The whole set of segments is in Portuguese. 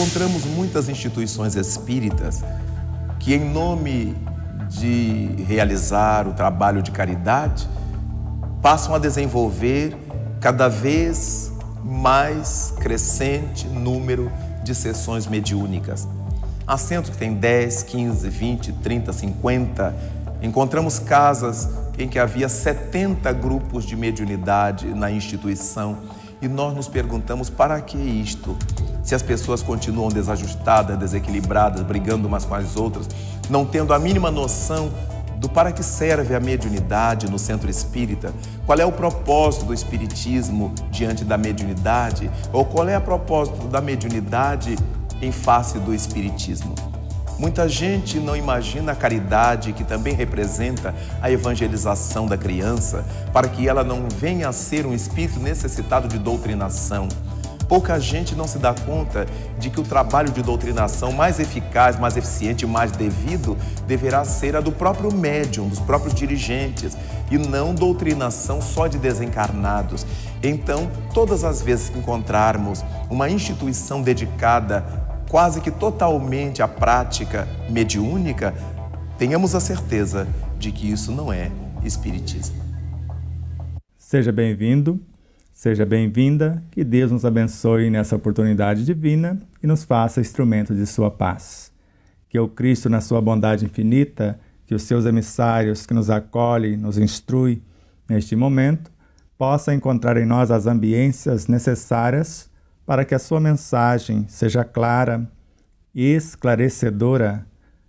Encontramos muitas instituições espíritas que, em nome de realizar o trabalho de caridade, passam a desenvolver cada vez mais crescente número de sessões mediúnicas. Há centros que têm 10, 15, 20, 30, 50. Encontramos casas em que havia 70 grupos de mediunidade na instituição e nós nos perguntamos: para que isto? Se as pessoas continuam desajustadas, desequilibradas, brigando umas com as outras, não tendo a mínima noção do para que serve a mediunidade no centro espírita, qual é o propósito do espiritismo diante da mediunidade, ou qual é o propósito da mediunidade em face do espiritismo. Muita gente não imagina a caridade, que também representa a evangelização da criança, para que ela não venha a ser um espírito necessitado de doutrinação. Pouca gente não se dá conta de que o trabalho de doutrinação mais eficaz, mais eficiente, mais devido deverá ser a do próprio médium, dos próprios dirigentes, e não doutrinação só de desencarnados. Então, todas as vezes que encontrarmos uma instituição dedicada quase que totalmente à prática mediúnica, tenhamos a certeza de que isso não é espiritismo. Seja bem-vindo. Seja bem-vinda, que Deus nos abençoe nessa oportunidade divina e nos faça instrumento de sua paz. Que o Cristo, na sua bondade infinita, que os seus emissários que nos acolhem, nos instrui neste momento, possa encontrar em nós as ambiências necessárias para que a sua mensagem seja clara, esclarecedora,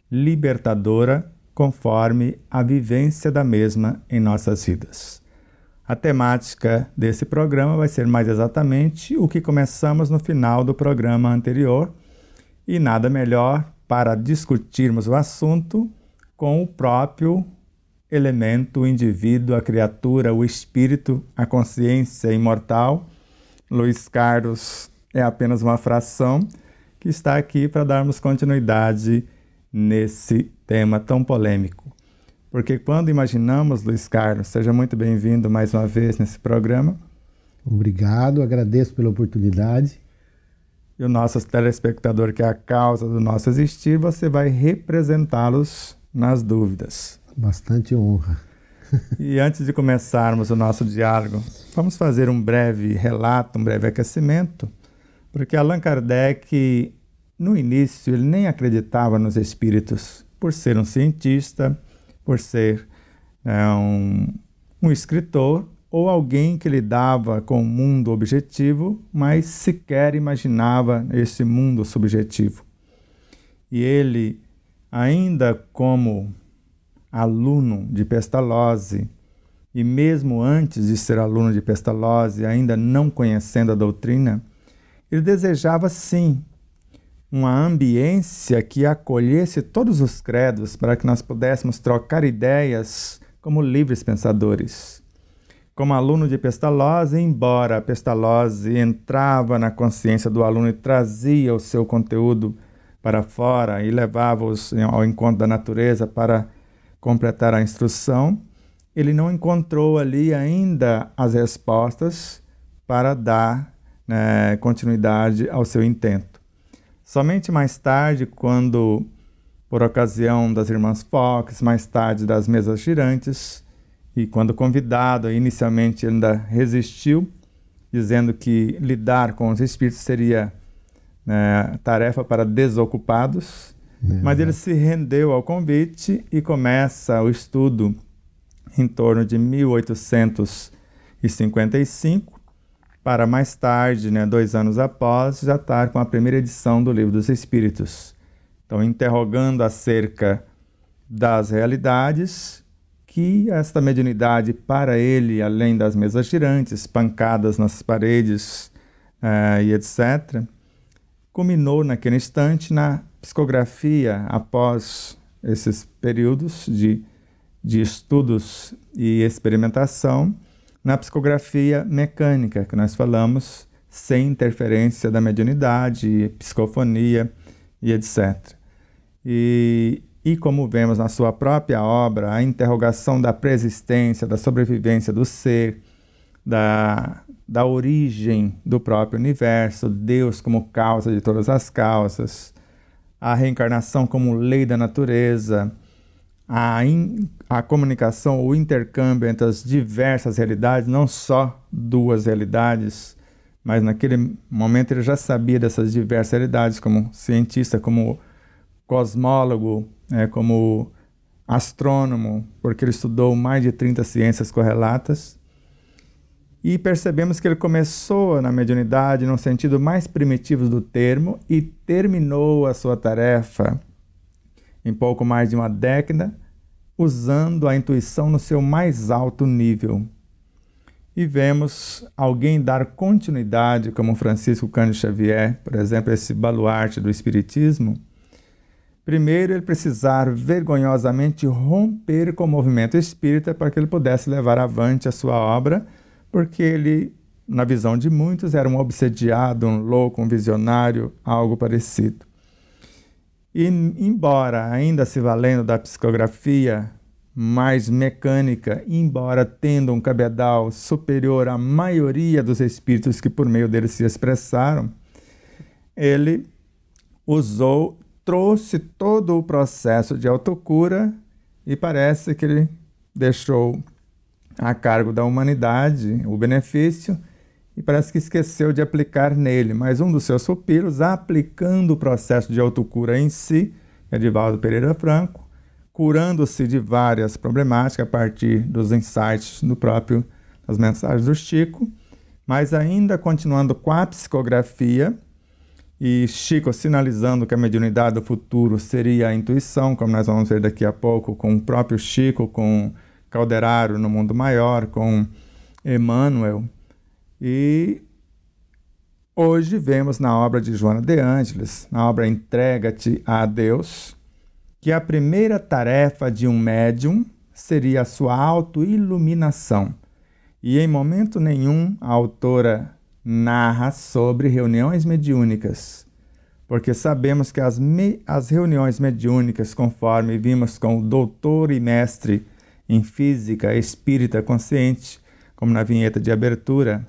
libertadora, conforme a vivência da mesma em nossas vidas. A temática desse programa vai ser mais exatamente o que começamos no final do programa anterior, e nada melhor para discutirmos o assunto com o próprio elemento, o indivíduo, a criatura, o espírito, a consciência imortal. Luiz Carlos é apenas uma fração que está aqui para darmos continuidade nesse tema tão polêmico. Porque quando imaginamos, Luiz Carlos, seja muito bem-vindo mais uma vez nesse programa. Obrigado, agradeço pela oportunidade. E o nosso telespectador, que é a causa do nosso existir, você vai representá-los nas dúvidas. Bastante honra. E antes de começarmos o nosso diálogo, vamos fazer um breve relato, um breve aquecimento, porque Allan Kardec, no início, ele nem acreditava nos espíritos, por ser um cientista, por ser um escritor ou alguém que lidava com o mundo objetivo, mas sequer imaginava esse mundo subjetivo. E ele, ainda como aluno de Pestalozzi, e mesmo antes de ser aluno de Pestalozzi, ainda não conhecendo a doutrina, ele desejava sim uma ambiência que acolhesse todos os credos para que nós pudéssemos trocar ideias como livres pensadores. Como aluno de Pestalozzi, embora Pestalozzi entrava na consciência do aluno e trazia o seu conteúdo para fora e levava-os ao encontro da natureza para completar a instrução, ele não encontrou ali ainda as respostas para dar continuidade ao seu intento. Somente mais tarde, quando, por ocasião das Irmãs Fox, mais tarde das mesas girantes, e quando convidado, inicialmente ainda resistiu, dizendo que lidar com os espíritos seria tarefa para desocupados, mas ele se rendeu ao convite e começa o estudo em torno de 1855, para mais tarde, 2 anos após, já estar com a primeira edição do Livro dos Espíritos. Então, interrogando acerca das realidades que esta mediunidade para ele, além das mesas girantes, pancadas nas paredes e etc., culminou naquele instante na psicografia, após esses períodos de estudos e experimentação, na psicografia mecânica, que nós falamos, sem interferência da mediunidade, psicofonia e etc. E como vemos na sua própria obra, a interrogação da preexistência, da sobrevivência do ser, da origem do próprio universo, Deus como causa de todas as causas, a reencarnação como lei da natureza, a comunicação, o intercâmbio entre as diversas realidades, não só duas realidades, mas naquele momento ele já sabia dessas diversas realidades como cientista, como cosmólogo, como astrônomo, porque ele estudou mais de 30 ciências correlatas. E percebemos que ele começou na mediunidade no sentido mais primitivo do termo e terminou a sua tarefa em pouco mais de uma década, usando a intuição no seu mais alto nível. E vemos alguém dar continuidade, como Francisco Cândido Xavier, por exemplo, esse baluarte do Espiritismo. Primeiro, ele precisar vergonhosamente romper com o movimento espírita para que ele pudesse levar avante a sua obra, porque ele, na visão de muitos, era um obsediado, um louco, um visionário, algo parecido. E, embora ainda se valendo da psicografia mais mecânica, embora tendo um cabedal superior à maioria dos espíritos que por meio dele se expressaram, ele trouxe todo o processo de autocura e parece que ele deixou a cargo da humanidade o benefício e parece que esqueceu de aplicar nele, mas um dos seus pupilos, aplicando o processo de autocura em si, Edivaldo Pereira Franco, curando-se de várias problemáticas a partir dos insights das mensagens do Chico, mas ainda continuando com a psicografia, e Chico sinalizando que a mediunidade do futuro seria a intuição, como nós vamos ver daqui a pouco, com o próprio Chico, com Calderaro no Mundo Maior, com Emmanuel. E hoje vemos na obra de Joana de Ângeles, na obra Entrega-te a Deus, que a primeira tarefa de um médium seria a sua autoiluminação. E em momento nenhum a autora narra sobre reuniões mediúnicas, porque sabemos que as reuniões mediúnicas, conforme vimos com o doutor e mestre em física espírita consciente, como na vinheta de abertura,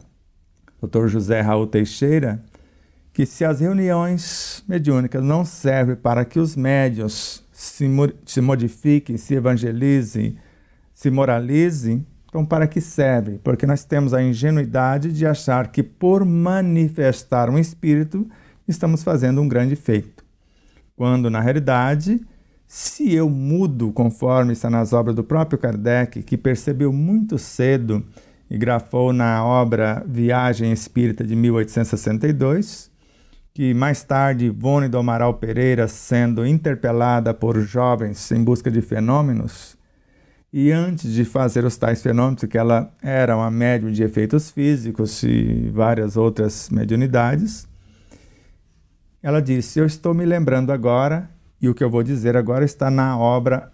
Dr. José Raul Teixeira, que se as reuniões mediúnicas não servem para que os médiuns se modifiquem, se evangelizem, se moralizem, então para que serve? Porque nós temos a ingenuidade de achar que por manifestar um espírito estamos fazendo um grande feito. Quando na realidade, se eu mudo, conforme está nas obras do próprio Kardec, que percebeu muito cedo e grafou na obra Viagem Espírita de 1862, que mais tarde Ivone do Amaral Pereira, sendo interpelada por jovens em busca de fenômenos, e antes de fazer os tais fenômenos, que ela era uma médium de efeitos físicos e várias outras mediunidades, ela disse: eu estou me lembrando agora, e o que eu vou dizer agora está na obra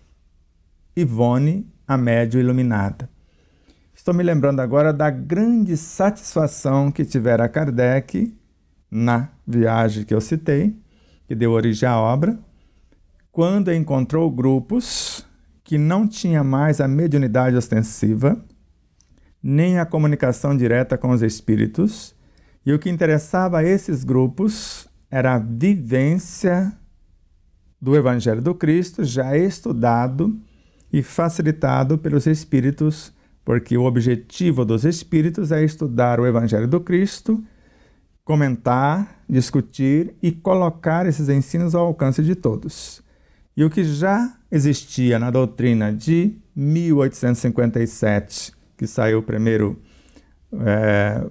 Ivone, a Médium Iluminada. Estou me lembrando agora da grande satisfação que tivera Kardec na viagem que eu citei, que deu origem à obra, quando encontrou grupos que não tinham mais a mediunidade ostensiva, nem a comunicação direta com os espíritos, e o que interessava a esses grupos era a vivência do Evangelho do Cristo, já estudado e facilitado pelos espíritos, porque o objetivo dos espíritos é estudar o Evangelho do Cristo, comentar, discutir e colocar esses ensinos ao alcance de todos. E o que já existia na doutrina de 1857, que saiu o primeiro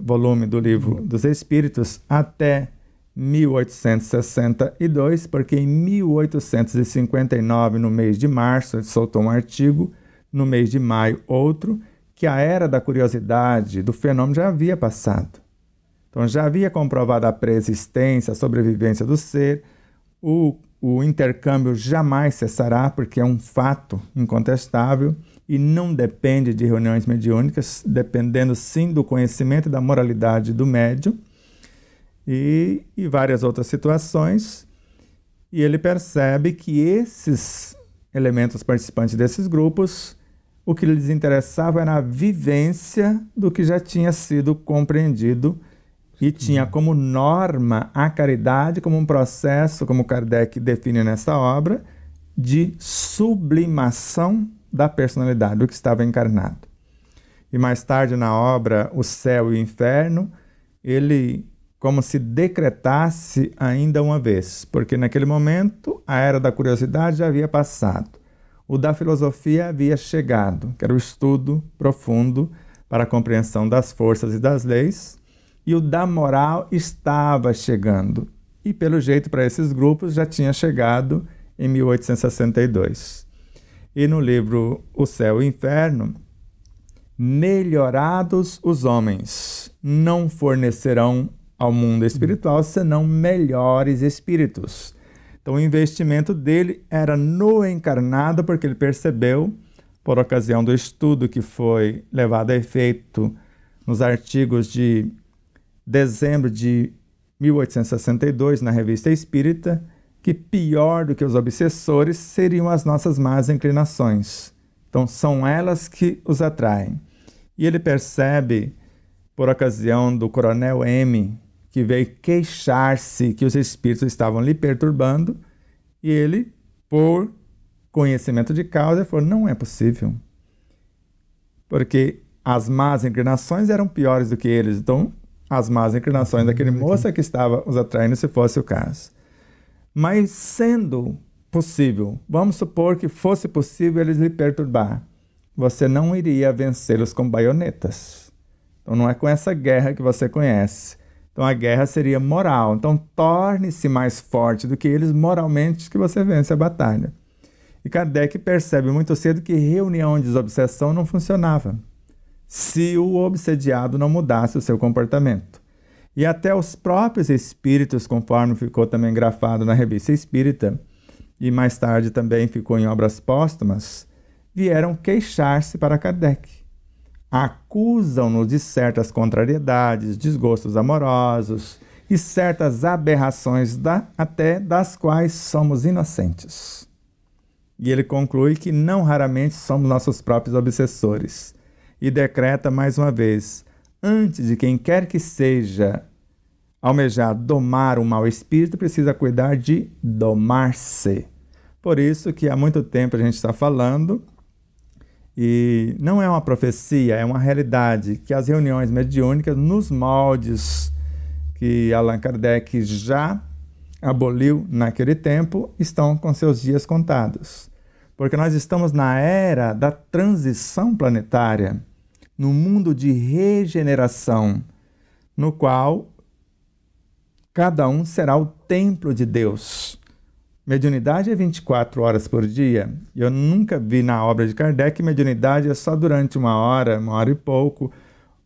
volume do Livro dos Espíritos, até 1862, porque em 1859, no mês de março, ele soltou um artigo, no mês de maio outro, que a era da curiosidade do fenômeno já havia passado. Então já havia comprovado a preexistência, a sobrevivência do ser, o intercâmbio jamais cessará, porque é um fato incontestável e não depende de reuniões mediúnicas, dependendo sim do conhecimento e da moralidade do médium, e várias outras situações. E ele percebe que esses elementos participantes desses grupos o que lhes interessava era a vivência do que já tinha sido compreendido e tinha como norma a caridade como um processo, como Kardec define nessa obra, de sublimação da personalidade, do que estava encarnado. E mais tarde na obra O Céu e o Inferno, ele como se decretasse ainda uma vez, porque naquele momento a era da curiosidade já havia passado. O da filosofia havia chegado, que era o estudo profundo para a compreensão das forças e das leis, e o da moral estava chegando. E pelo jeito para esses grupos já tinha chegado em 1862. E no livro O Céu e o Inferno, melhorados os homens não fornecerão ao mundo espiritual senão melhores espíritos. Então o investimento dele era no encarnado, porque ele percebeu, por ocasião do estudo que foi levado a efeito nos artigos de dezembro de 1862 na Revista Espírita, que pior do que os obsessores seriam as nossas más inclinações. Então são elas que os atraem. E ele percebe, por ocasião do Coronel M, que veio queixar-se que os espíritos estavam lhe perturbando, e ele, por conhecimento de causa, falou, não é possível, porque as más inclinações eram piores do que eles, então as más inclinações daquele moço é que estava os atraindo, se fosse o caso. Mas sendo possível, vamos supor que fosse possível eles lhe perturbar, você não iria vencê-los com baionetas. Então não é com essa guerra que você conhece. Então a guerra seria moral. Então torne-se mais forte do que eles moralmente que você vence a batalha. E Kardec percebe muito cedo que reunião de desobsessão não funcionava se o obsediado não mudasse o seu comportamento. E até os próprios espíritos, conforme ficou também grafado na Revista Espírita, e mais tarde também ficou em obras póstumas, vieram queixar-se para Kardec. Acusam-no de certas contrariedades, desgostos amorosos e certas aberrações até das quais somos inocentes. E ele conclui que não raramente somos nossos próprios obsessores e decreta mais uma vez, antes de quem quer que seja almejar domar o mau espírito, precisa cuidar de domar-se. Por isso que há muito tempo a gente está falando, e não é uma profecia, é uma realidade, que as reuniões mediúnicas, nos moldes que Allan Kardec já aboliu naquele tempo, estão com seus dias contados. Porque nós estamos na era da transição planetária, no mundo de regeneração, no qual cada um será o templo de Deus. Mediunidade é 24 horas por dia. Eu nunca vi na obra de Kardec que mediunidade é só durante uma hora e pouco,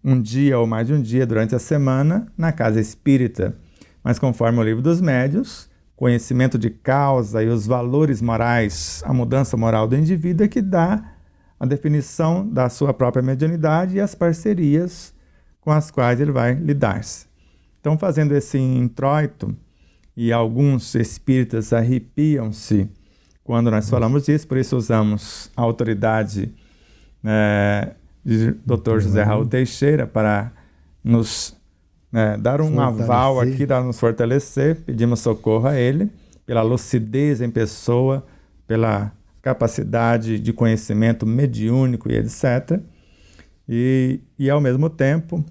um dia ou mais de um dia durante a semana na casa espírita. Mas conforme o Livro dos Médiuns, conhecimento de causa e os valores morais, a mudança moral do indivíduo é que dá a definição da sua própria mediunidade e as parcerias com as quais ele vai lidar-se. Então, fazendo esse introito, e alguns espíritas arrepiam-se quando nós falamos disso, por isso usamos a autoridade de Dr. José Raul Teixeira para nos dar um aval aqui, para nos fortalecer. Pedimos socorro a ele, pela lucidez em pessoa, pela capacidade de conhecimento mediúnico e etc. E ao mesmo tempo,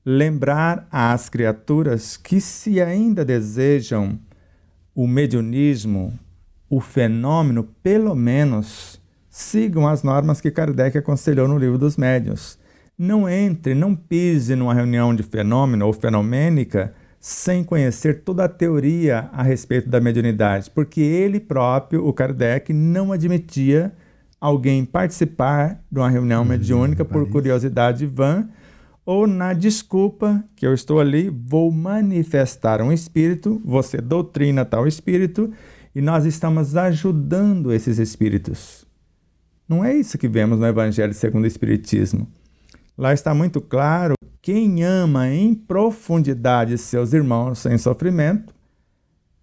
lembrar às criaturas que, se ainda desejam o mediunismo, o fenômeno, pelo menos sigam as normas que Kardec aconselhou no Livro dos Médiuns. Não entre, não pise numa reunião de fenômeno ou fenomênica sem conhecer toda a teoria a respeito da mediunidade, porque ele próprio, o Kardec, não admitia alguém participar de uma reunião mediúnica por curiosidade vã, ou na desculpa que eu estou ali, vou manifestar um espírito, você doutrina tal espírito, e nós estamos ajudando esses espíritos. Não é isso que vemos no Evangelho segundo o Espiritismo. Lá está muito claro, quem ama em profundidade seus irmãos em sofrimento,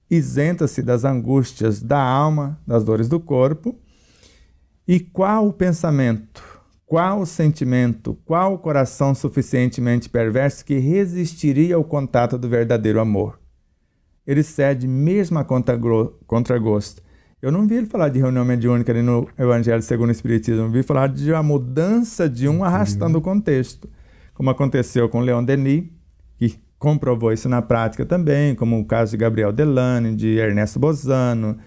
isenta-se das angústias da alma, das dores do corpo, E qual o pensamento, qual o sentimento, qual o coração suficientemente perverso que resistiria ao contato do verdadeiro amor? Ele cede mesmo a contragosto. Eu não vi ele falar de reunião mediúnica ali no Evangelho segundo o Espiritismo, eu vi falar de uma mudança de um arrastando o contexto, como aconteceu com Leon Denis, que comprovou isso na prática também, como o caso de Gabriel Delane, de Ernesto Bozano,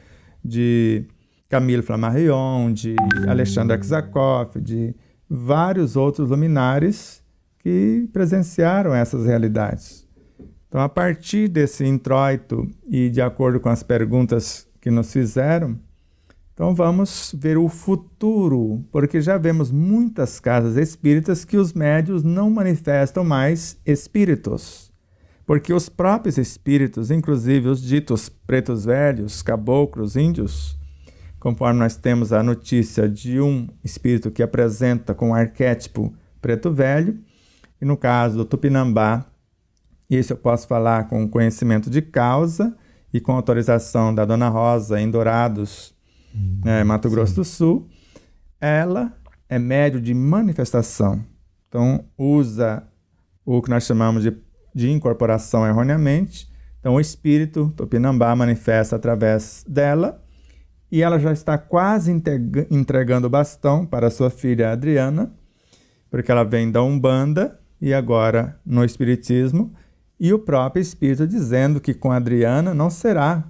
de Camille Flammarion, de Alexandre Aksakoff, de vários outros luminares que presenciaram essas realidades. Então, a partir desse introito e de acordo com as perguntas que nos fizeram, então vamos ver o futuro, porque já vemos muitas casas espíritas que os médiuns não manifestam mais espíritos, porque os próprios espíritos, inclusive os ditos pretos velhos, caboclos, índios, conforme nós temos a notícia de um espírito que apresenta com o arquétipo preto velho, e no caso do Tupinambá, isso eu posso falar com conhecimento de causa e com autorização da Dona Rosa em Dourados, Mato Grosso do Sul, ela é médio de manifestação. Então, usa o que nós chamamos de incorporação erroneamente. Então, o espírito Tupinambá manifesta através dela e ela já está quase entregando o bastão para sua filha Adriana, porque ela vem da Umbanda e agora no Espiritismo, e o próprio espírito dizendo que com a Adriana não será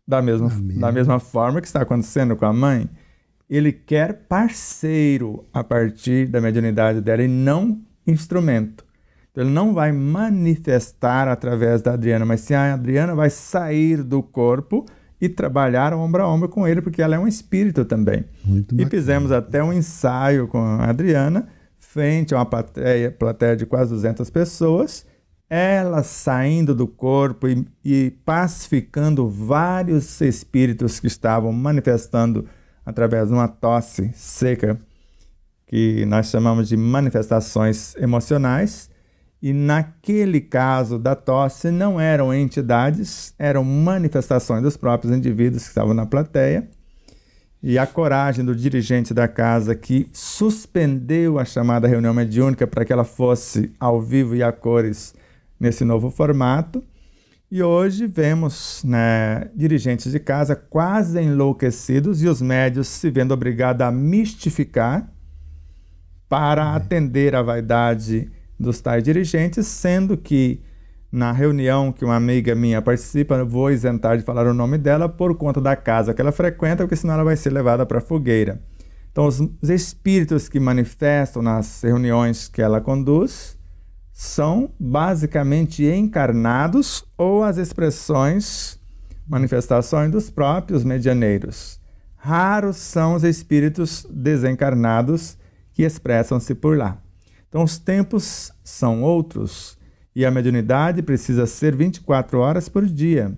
da mesma forma que está acontecendo com a mãe. Ele quer parceiro a partir da mediunidade dela e não instrumento. Então, ele não vai manifestar através da Adriana, mas sim a Adriana vai sair do corpo e trabalhar ombro a ombro com ele, porque ela é um espírito também. Muito bacana. Fizemos até um ensaio com a Adriana, frente a uma plateia de quase 200 pessoas, ela saindo do corpo e pacificando vários espíritos que estavam manifestando através de uma tosse seca, que nós chamamos de manifestações emocionais. E naquele caso da tosse não eram entidades, eram manifestações dos próprios indivíduos que estavam na plateia. E a coragem do dirigente da casa, que suspendeu a chamada reunião mediúnica para que ela fosse ao vivo e a cores nesse novo formato. E hoje vemos dirigentes de casa quase enlouquecidos e os médios se vendo obrigados a mistificar para atender à vaidade dos tais dirigentes, sendo que na reunião que uma amiga minha participa, eu vou isentar de falar o nome dela por conta da casa que ela frequenta, porque senão ela vai ser levada para a fogueira. Então, os espíritos que manifestam nas reuniões que ela conduz são basicamente encarnados ou as expressões, manifestações dos próprios medianeiros. Raros são os espíritos desencarnados que expressam-se por lá. Então, os tempos são outros e a mediunidade precisa ser 24 horas por dia.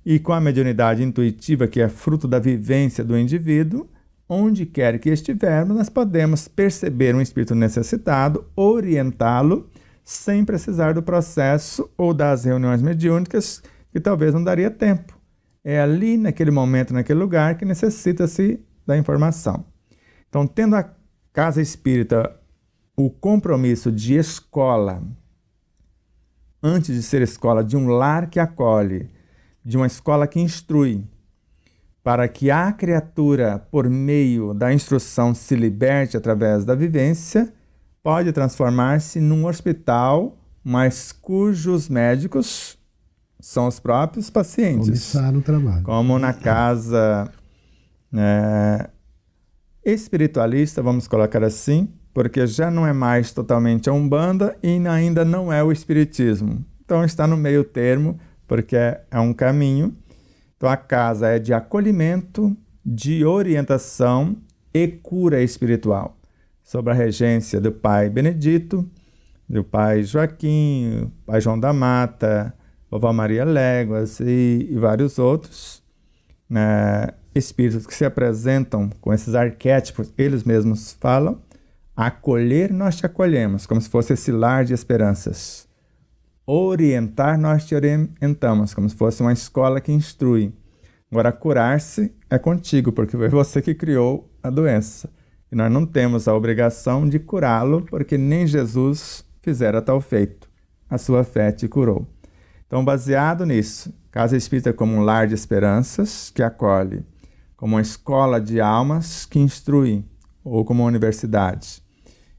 E com a mediunidade intuitiva, que é fruto da vivência do indivíduo, onde quer que estivermos, nós podemos perceber um espírito necessitado, orientá-lo, sem precisar do processo ou das reuniões mediúnicas, que talvez não daria tempo. É ali, naquele momento, naquele lugar, que necessita-se da informação. Então, tendo a casa espírita o compromisso de escola, antes de ser escola, de um lar que acolhe, de uma escola que instrui, para que a criatura, por meio da instrução, se liberte através da vivência, pode transformar-se num hospital, mas cujos médicos são os próprios pacientes. Começar o trabalho. Como na casa espiritualista, vamos colocar assim, porque já não é mais totalmente a Umbanda e ainda não é o Espiritismo. Então está no meio termo, porque é um caminho. Então a casa é de acolhimento, de orientação e cura espiritual, sob a regência do pai Benedito, do pai Joaquim, pai João da Mata, vovó Maria Léguas e vários outros espíritos que se apresentam com esses arquétipos, eles mesmos falam. Acolher, nós te acolhemos, como se fosse esse lar de esperanças. Orientar, nós te orientamos, como se fosse uma escola que instrui. Agora, curar-se é contigo, porque foi você que criou a doença. E nós não temos a obrigação de curá-lo, porque nem Jesus fizera tal feito. A sua fé te curou. Então, baseado nisso, Casa Espírita é como um lar de esperanças que acolhe, como uma escola de almas que instrui, ou como uma universidade.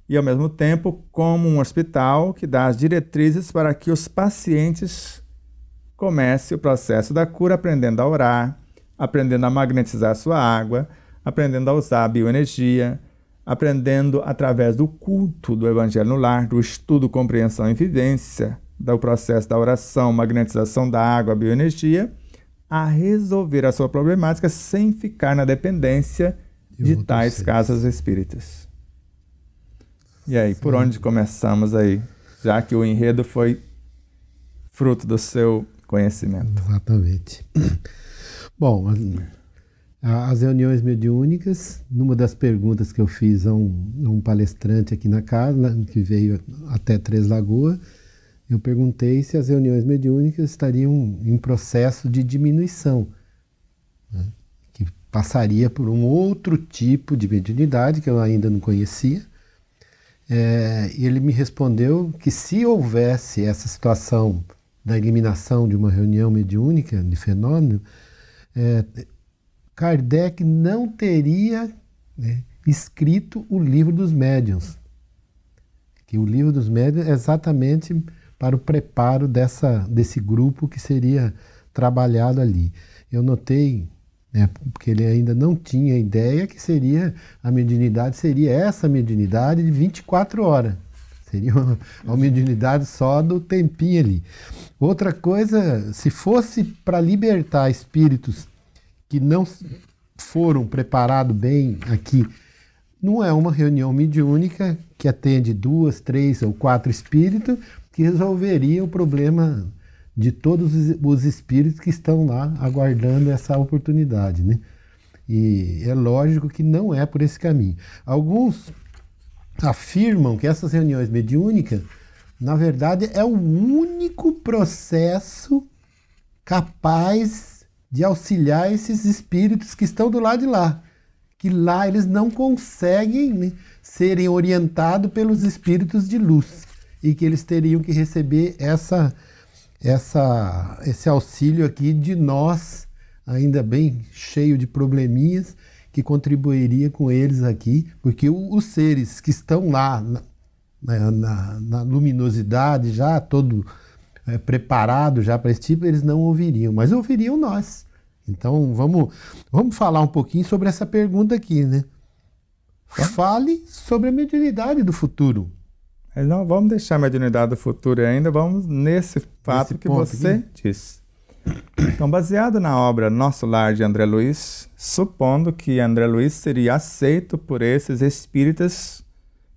E, ao mesmo tempo, como um hospital que dá as diretrizes para que os pacientes comecem o processo da cura aprendendo a orar, aprendendo a magnetizar a sua água, aprendendo a usar a bioenergia, aprendendo através do culto do Evangelho no lar, do estudo, compreensão e vivência, do processo da oração, magnetização da água, a bioenergia, a resolver a sua problemática sem ficar na dependência de tais casas espíritas. E aí, por onde começamos aí? Já que o enredo foi fruto do seu conhecimento. Exatamente. Bom, as reuniões mediúnicas, numa das perguntas que eu fiz a um palestrante aqui na casa, que veio até Três Lagoas, eu perguntei se as reuniões mediúnicas estariam em processo de diminuição, né? Que passaria por um outro tipo de mediunidade que eu ainda não conhecia. E ele me respondeu que se houvesse essa situação da eliminação de uma reunião mediúnica de fenômeno, Kardec não teria, né, escrito o Livro dos Médiuns. Que o Livro dos Médiuns é exatamente para o preparo desse grupo que seria trabalhado ali. Eu notei, né, porque ele ainda não tinha ideia que a mediunidade seria essa mediunidade de 24 horas. Seria uma mediunidade só do tempinho ali. Outra coisa, se fosse para libertar espíritos que não foram preparados bem aqui, não é uma reunião mediúnica que atende 2, 3 ou 4 espíritos que resolveria o problema de todos os espíritos que estão lá aguardando essa oportunidade, né? E é lógico que não é por esse caminho. Alguns afirmam que essas reuniões mediúnicas, na verdade, é o único processo capaz de auxiliar esses espíritos que estão do lado de lá. Que lá eles não conseguem, né, serem orientados pelos espíritos de luz. E que eles teriam que receber esse auxílio aqui de nós, ainda bem cheio de probleminhas, que contribuiria com eles aqui, porque os seres que estão lá na luminosidade, já todo preparado já para esse tipo, eles não ouviriam, mas ouviriam nós. Então vamos falar um pouquinho sobre essa pergunta aqui, né? Fale sobre a mediunidade do futuro. Não vamos deixar a mediunidade do futuro ainda, vamos nesse fato que você disse. Então, baseado na obra Nosso Lar de André Luiz, supondo que André Luiz seria aceito por esses espíritas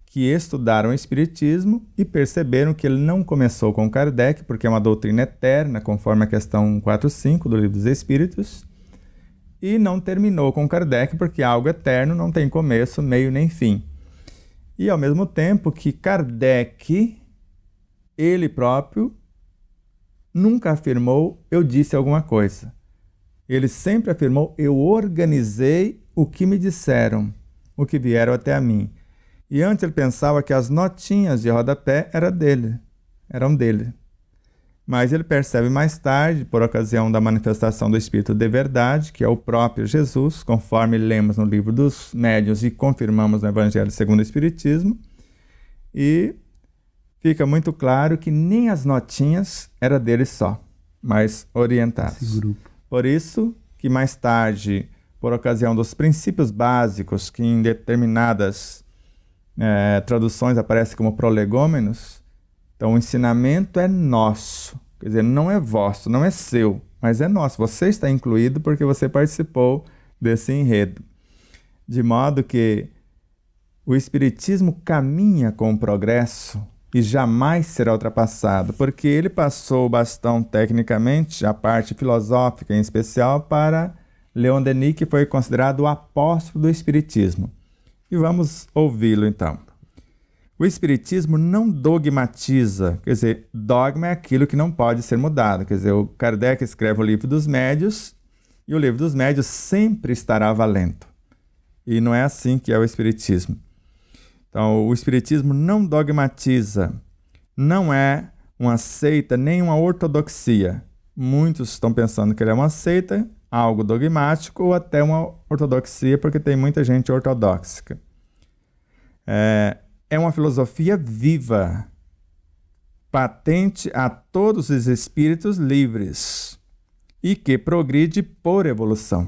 que estudaram o espiritismo e perceberam que ele não começou com Kardec, porque é uma doutrina eterna, conforme a questão 145 do Livro dos Espíritos, e não terminou com Kardec, porque algo eterno não tem começo, meio nem fim. E ao mesmo tempo que Kardec, ele próprio, nunca afirmou, eu disse alguma coisa. Ele sempre afirmou, eu organizei o que me disseram, o que vieram até a mim. E antes ele pensava que as notinhas de rodapé eram dele. Mas ele percebe mais tarde, por ocasião da manifestação do Espírito de Verdade, que é o próprio Jesus, conforme lemos no Livro dos Médiuns e confirmamos no Evangelho segundo o Espiritismo, e fica muito claro que nem as notinhas eram dele só, mas orientados. Por isso que mais tarde, por ocasião dos princípios básicos, que em determinadas traduções aparecem como prolegômenos, então o ensinamento é nosso, quer dizer, não é vosso, não é seu, mas é nosso. Você está incluído porque você participou desse enredo. De modo que o Espiritismo caminha com o progresso e jamais será ultrapassado, porque ele passou o bastão tecnicamente, a parte filosófica em especial, para Leon Denis, que foi considerado o apóstolo do Espiritismo. E vamos ouvi-lo então. O Espiritismo não dogmatiza, quer dizer, dogma é aquilo que não pode ser mudado. Quer dizer, o Kardec escreve o Livro dos Médiuns e o Livro dos Médiuns sempre estará valendo. E não é assim que é o Espiritismo. Então, o Espiritismo não dogmatiza, não é uma seita nem uma ortodoxia. Muitos estão pensando que ele é uma seita, algo dogmático ou até uma ortodoxia, porque tem muita gente ortodoxa. É uma filosofia viva, patente a todos os espíritos livres e que progride por evolução.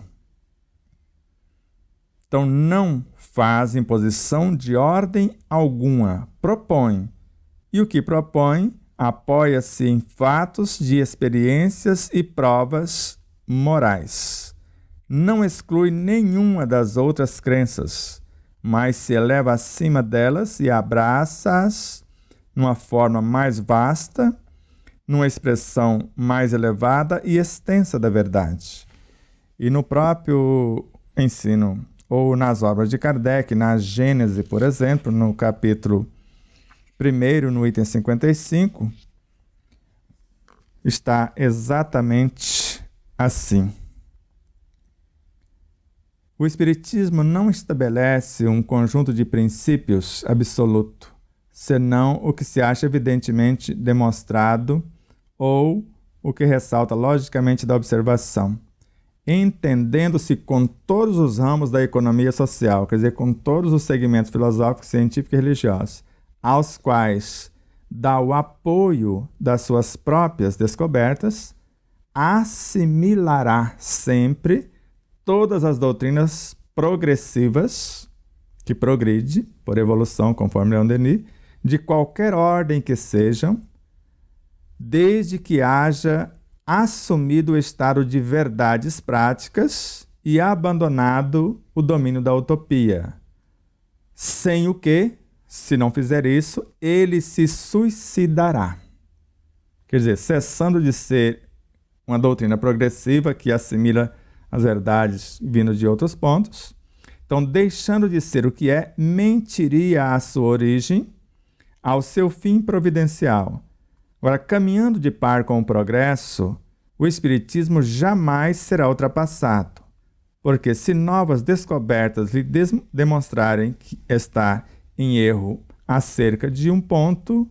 Então, não faz imposição de ordem alguma, propõe. E o que propõe apoia-se em fatos de experiências e provas morais. Não exclui nenhuma das outras crenças, mas se eleva acima delas e abraça-as numa forma mais vasta, numa expressão mais elevada e extensa da verdade. E no próprio ensino, ou nas obras de Kardec, na Gênese, por exemplo, no capítulo 1, no item 55, está exatamente assim. O Espiritismo não estabelece um conjunto de princípios absoluto, senão o que se acha evidentemente demonstrado ou o que ressalta logicamente da observação, entendendo-se com todos os ramos da economia social, quer dizer, com todos os segmentos filosóficos, científicos e religiosos, aos quais dá o apoio das suas próprias descobertas, assimilará sempre todas as doutrinas progressivas, que progride por evolução, conforme Leon Denis, de qualquer ordem que sejam, desde que haja assumido o estado de verdades práticas e abandonado o domínio da utopia, sem o que, se não fizer isso, ele se suicidará. Quer dizer, cessando de ser uma doutrina progressiva que assimila as verdades vindo de outros pontos, então, deixando de ser o que é, mentiria à sua origem, ao seu fim providencial. Agora, caminhando de par com o progresso, o Espiritismo jamais será ultrapassado, porque se novas descobertas lhe demonstrarem que está em erro acerca de um ponto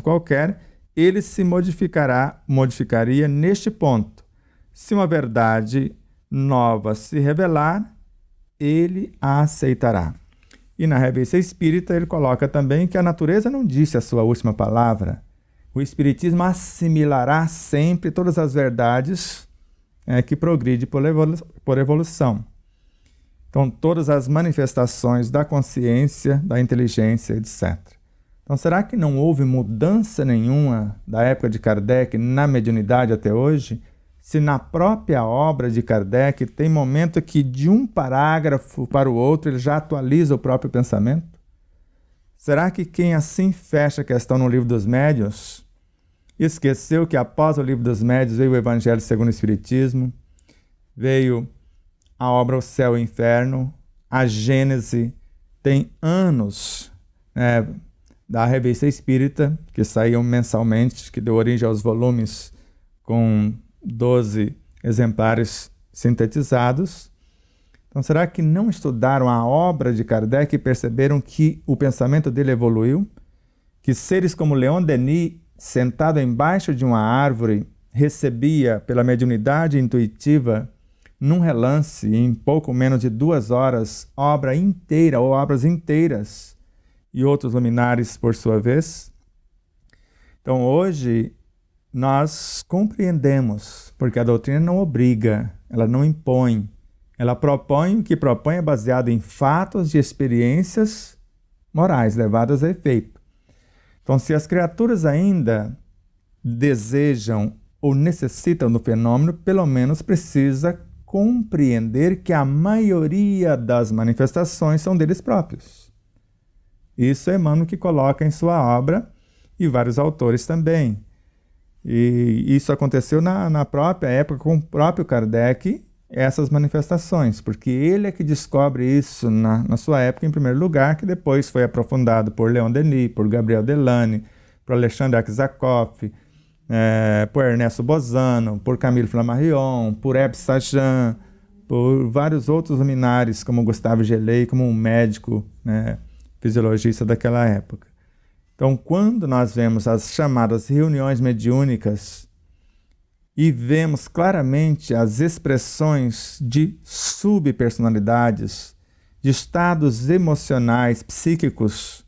qualquer, ele se modificaria neste ponto. Se uma verdade nova se revelar, ele a aceitará. E na Revista Espírita ele coloca também que a natureza não disse a sua última palavra. O Espiritismo assimilará sempre todas as verdades que progride por evolução. Então, todas as manifestações da consciência, da inteligência, etc. Então, será que não houve mudança nenhuma da época de Kardec na mediunidade até hoje? Se na própria obra de Kardec tem momento que de um parágrafo para o outro ele já atualiza o próprio pensamento? Será que quem assim fecha a questão no Livro dos Médiuns esqueceu que após o Livro dos Médiuns veio o Evangelho segundo o Espiritismo, veio a obra O Céu e o Inferno, a Gênese, tem anos da Revista Espírita, que saíam mensalmente, que deu origem aos volumes com 12 exemplares sintetizados. Então, será que não estudaram a obra de Kardec e perceberam que o pensamento dele evoluiu? Que seres como Leon Denis, sentado embaixo de uma árvore, recebia pela mediunidade intuitiva, num relance, em pouco menos de 2 horas, obra inteira ou obras inteiras, e outros luminares por sua vez? Então, hoje, nós compreendemos, porque a doutrina não obriga, ela não impõe. Ela propõe, o que propõe é baseado em fatos de experiências morais levadas a efeito. Então, se as criaturas ainda desejam ou necessitam do fenômeno, pelo menos precisa compreender que a maioria das manifestações são deles próprios. Isso é Emmanuel que coloca em sua obra e vários autores também. E isso aconteceu na própria época com o próprio Kardec, essas manifestações, porque ele é que descobre isso na sua época em primeiro lugar, que depois foi aprofundado por Leon Denis, por Gabriel Delany, por Alexandre Aksakov, por Ernesto Bozano, por Camille Flammarion, por Hebe Sajan, por vários outros luminares, como Gustave Gelei, como um médico, né, fisiologista daquela época. Então, quando nós vemos as chamadas reuniões mediúnicas e vemos claramente as expressões de subpersonalidades, de estados emocionais, psíquicos,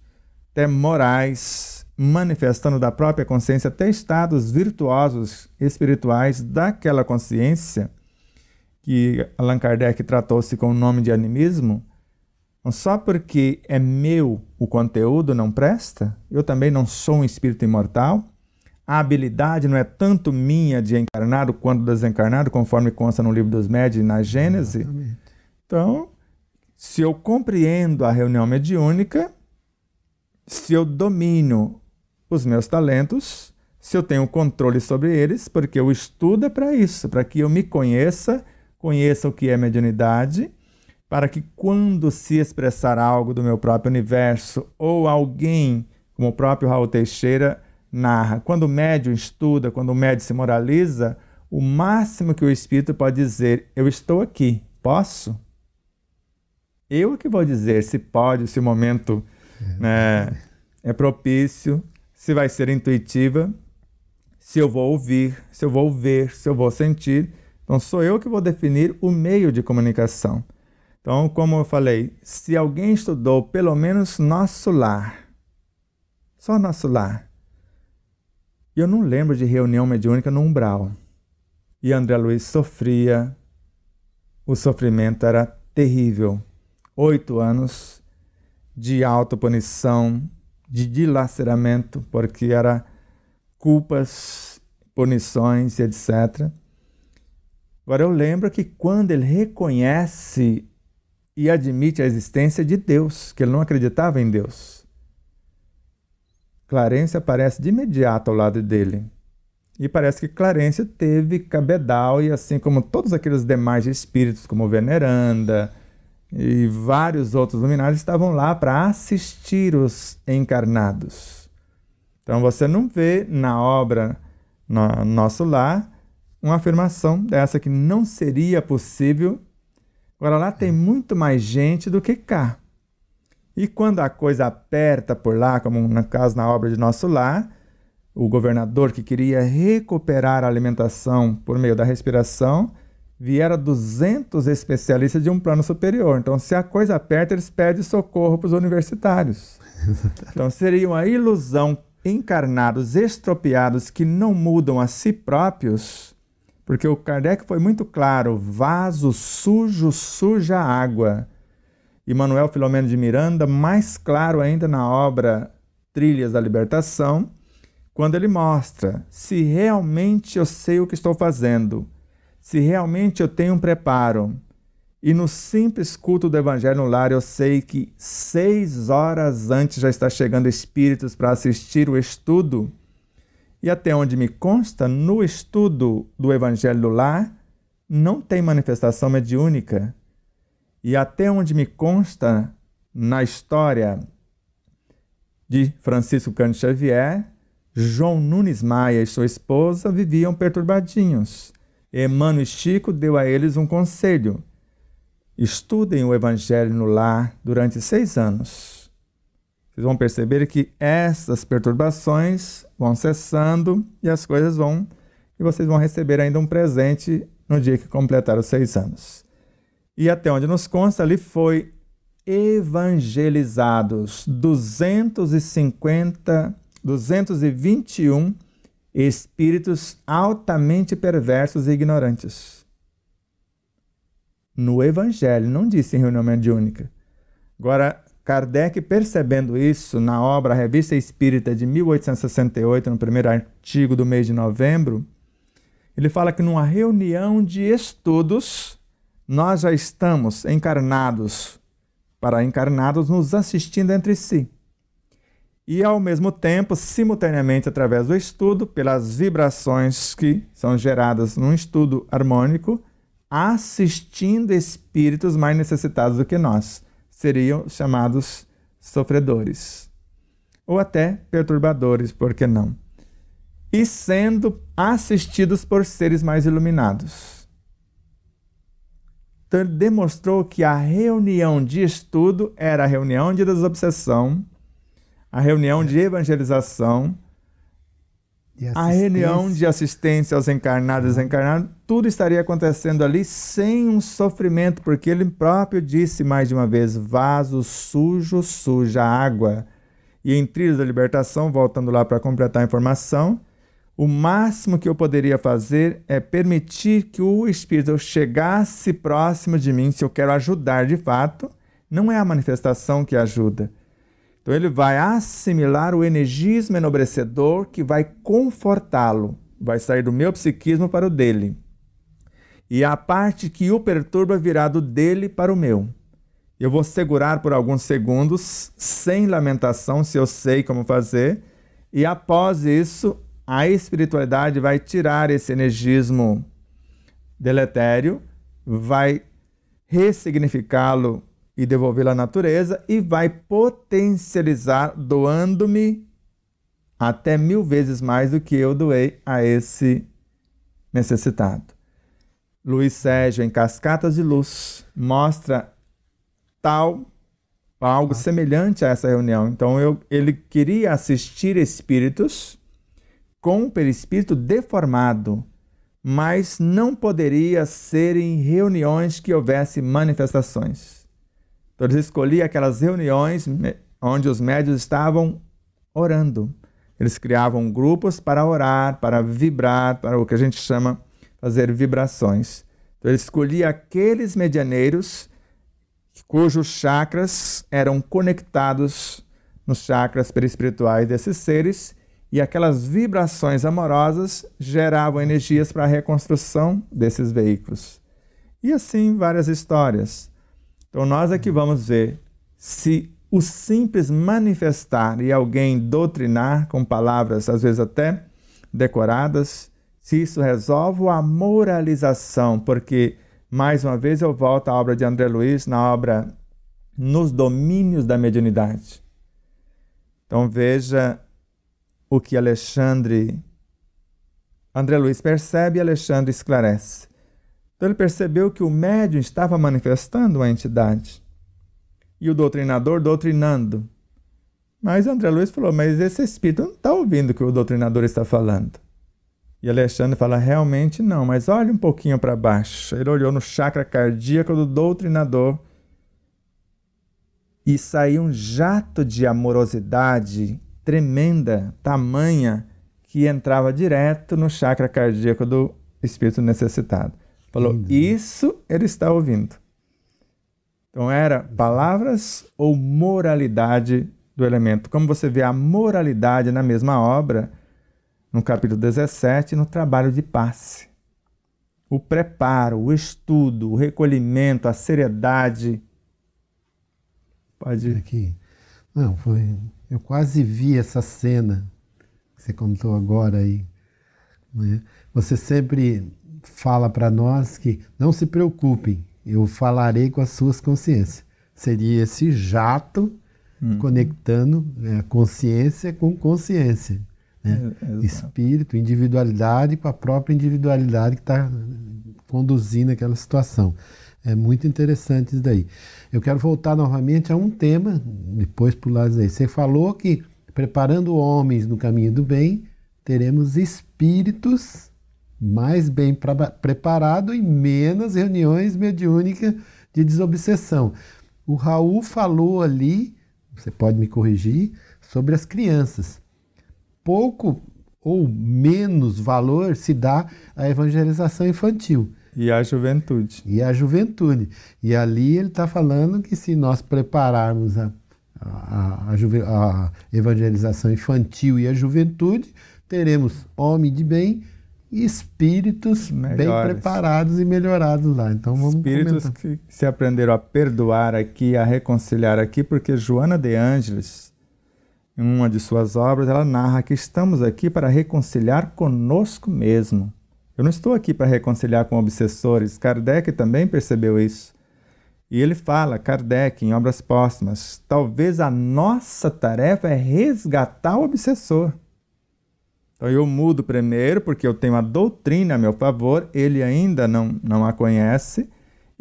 até morais, manifestando da própria consciência, até estados virtuosos espirituais daquela consciência, que Allan Kardec tratou-se com o nome de animismo, só porque é meu o conteúdo não presta, eu também não sou um espírito imortal, a habilidade não é tanto minha de encarnado quanto desencarnado, conforme consta no Livro dos Médiuns e na Gênese. Exatamente. Então, se eu compreendo a reunião mediúnica, se eu domino os meus talentos, se eu tenho controle sobre eles, porque o estudo é para isso, para que eu me conheça o que é mediunidade, para que quando se expressar algo do meu próprio universo, ou alguém, como o próprio Raul Teixeira narra, quando o médium estuda, quando o médium se moraliza, o máximo que o espírito pode dizer, eu estou aqui, posso? Eu que vou dizer se pode, se o momento é propício, se vai ser intuitiva, se eu vou ouvir, se eu vou ver, se eu vou sentir. Então, sou eu que vou definir o meio de comunicação. Então, como eu falei, se alguém estudou pelo menos Nosso Lar, só Nosso Lar, eu não lembro de reunião mediúnica no umbral. E André Luiz sofria, o sofrimento era terrível. 8 anos de autopunição, de dilaceramento, porque era culpas, punições, etc. Agora eu lembro que quando ele reconhece e admite a existência de Deus, que ele não acreditava em Deus, Clarencio aparece de imediato ao lado dele. E parece que Clarencio teve cabedal, e assim como todos aqueles demais espíritos, como Veneranda e vários outros luminares, estavam lá para assistir os encarnados. Então você não vê na obra Nosso Lar uma afirmação dessa, que não seria possível. Agora lá tem muito mais gente do que cá. E quando a coisa aperta por lá, como no caso na obra de Nosso Lar, o governador que queria recuperar a alimentação por meio da respiração, vieram 200 especialistas de um plano superior. Então, se a coisa aperta, eles pedem socorro para os universitários. Então, seria uma ilusão, encarnados, estropiados, que não mudam a si próprios, porque o Kardec foi muito claro, vaso sujo suja a água. E Manuel Filomeno de Miranda, mais claro ainda na obra Trilhas da Libertação, quando ele mostra, se realmente eu sei o que estou fazendo, se realmente eu tenho um preparo, e no simples culto do Evangelho no Lar eu sei que 6 horas antes já está chegando espíritos para assistir o estudo, e até onde me consta, no estudo do Evangelho no Lar, não tem manifestação mediúnica. E até onde me consta, na história de Francisco Cândido Xavier, João Nunes Maia e sua esposa viviam perturbadinhos. Emmanuel e Chico deu a eles um conselho: estudem o Evangelho no Lar durante 6 anos. Vocês vão perceber que essas perturbações vão cessando e as coisas vão... E vocês vão receber ainda um presente no dia que completar os 6 anos. E até onde nos consta, ali foi evangelizados 221 espíritos altamente perversos e ignorantes. No Evangelho, não disse em reunião mediúnica. Agora, Kardec, percebendo isso, na obra Revista Espírita de 1868, no primeiro artigo do mês de novembro, ele fala que numa reunião de estudos, nós já estamos encarnados, para encarnados nos assistindo entre si. E, ao mesmo tempo, simultaneamente, através do estudo, pelas vibrações que são geradas num estudo harmônico, assistindo espíritos mais necessitados do que nós. Seriam chamados sofredores. Ou até perturbadores, por que não? E sendo assistidos por seres mais iluminados. Então ele demonstrou que a reunião de estudo era a reunião de desobsessão, a reunião de evangelização, a reunião de assistência aos encarnados e desencarnados, tudo estaria acontecendo ali sem um sofrimento, porque ele próprio disse mais de uma vez, vaso sujo, suja água. E em Trilhos da Libertação, voltando lá para completar a informação, o máximo que eu poderia fazer é permitir que o Espírito chegasse próximo de mim, se eu quero ajudar de fato, não é a manifestação que ajuda. Então ele vai assimilar o energismo enobrecedor que vai confortá-lo, vai sair do meu psiquismo para o dele. E a parte que o perturba virá do dele para o meu. Eu vou segurar por alguns segundos, sem lamentação, se eu sei como fazer, e após isso, a espiritualidade vai tirar esse energismo deletério, vai ressignificá-lo e devolvê-lo à natureza e vai potencializar, doando-me até 1000 vezes mais do que eu doei a esse necessitado. Luiz Sérgio, em Cascatas de Luz, mostra algo semelhante a essa reunião. Então ele queria assistir espíritos com o perispírito deformado, mas não poderia ser em reuniões que houvesse manifestações. Então eles escolhiam aquelas reuniões onde os médiuns estavam orando. Eles criavam grupos para orar, para vibrar, para o que a gente chama fazer vibrações. Então eles escolhiam aqueles medianeiros cujos chakras eram conectados nos chakras perispirituais desses seres, e aquelas vibrações amorosas geravam energias para a reconstrução desses veículos. E assim várias histórias. Então nós aqui vamos ver se o simples manifestar e alguém doutrinar com palavras, às vezes até decoradas, se isso resolve a moralização, porque, mais uma vez, eu volto à obra de André Luiz, na obra Nos Domínios da Mediunidade. Então veja o que André Luiz percebe e Alexandre esclarece. Então ele percebeu que o médium estava manifestando uma entidade e o doutrinador doutrinando. Mas André Luiz falou, mas esse espírito não está ouvindo o que o doutrinador está falando. E Alexandre fala, realmente não, mas olhe um pouquinho para baixo. Ele olhou no chakra cardíaco do doutrinador e saiu um jato de amorosidade tremenda, tamanha, que entrava direto no chakra cardíaco do espírito necessitado. Falou, isso ele está ouvindo. Então era palavras ou moralidade do elemento. Como você vê a moralidade na mesma obra, no capítulo 17, no trabalho de passe. O preparo, o estudo, o recolhimento, a seriedade. Pode ir. Aqui. Não, eu quase vi essa cena que você contou agora aí. Né? Você sempre fala para nós que não se preocupem, eu falarei com as suas consciências. Seria esse jato conectando a consciência com consciência. Né? Espírito, individualidade com a própria individualidade que está conduzindo aquela situação. É muito interessante isso daí. Eu quero voltar novamente a um tema, depois pular isso aí. Você falou que preparando homens no caminho do bem, teremos espíritos mais bem preparados e menos reuniões mediúnicas de desobsessão. O Raul falou ali, você pode me corrigir, sobre as crianças. Pouco ou menos valor se dá à evangelização infantil. E à juventude. E à juventude. E ali ele está falando que se nós prepararmos a evangelização infantil e a juventude, teremos homem de bem e espíritos bem preparados e melhorados lá. Então vamos espíritos comentar. Que se aprenderam a perdoar aqui, a reconciliar aqui, porque Joana de Ângeles, em uma de suas obras, ela narra que estamos aqui para reconciliar conosco mesmo. Eu não estou aqui para reconciliar com obsessores. Kardec também percebeu isso. E ele fala, Kardec, em Obras Póstumas, talvez a nossa tarefa é resgatar o obsessor. Então eu mudo primeiro, porque eu tenho a doutrina a meu favor, ele ainda não a conhece,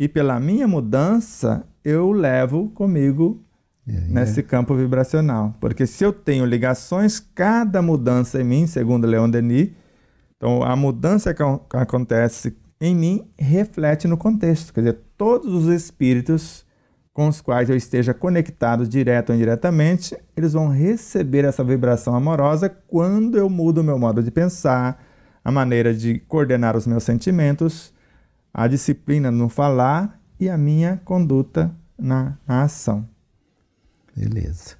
e pela minha mudança, eu levo comigo nesse campo vibracional. Porque se eu tenho ligações, cada mudança em mim, segundo Leon Denis, então a mudança que acontece em mim reflete no contexto. Quer dizer, todos os espíritos com os quais eu esteja conectado direto ou indiretamente, eles vão receber essa vibração amorosa quando eu mudo o meu modo de pensar, a maneira de coordenar os meus sentimentos, a disciplina no falar e a minha conduta na ação. Beleza.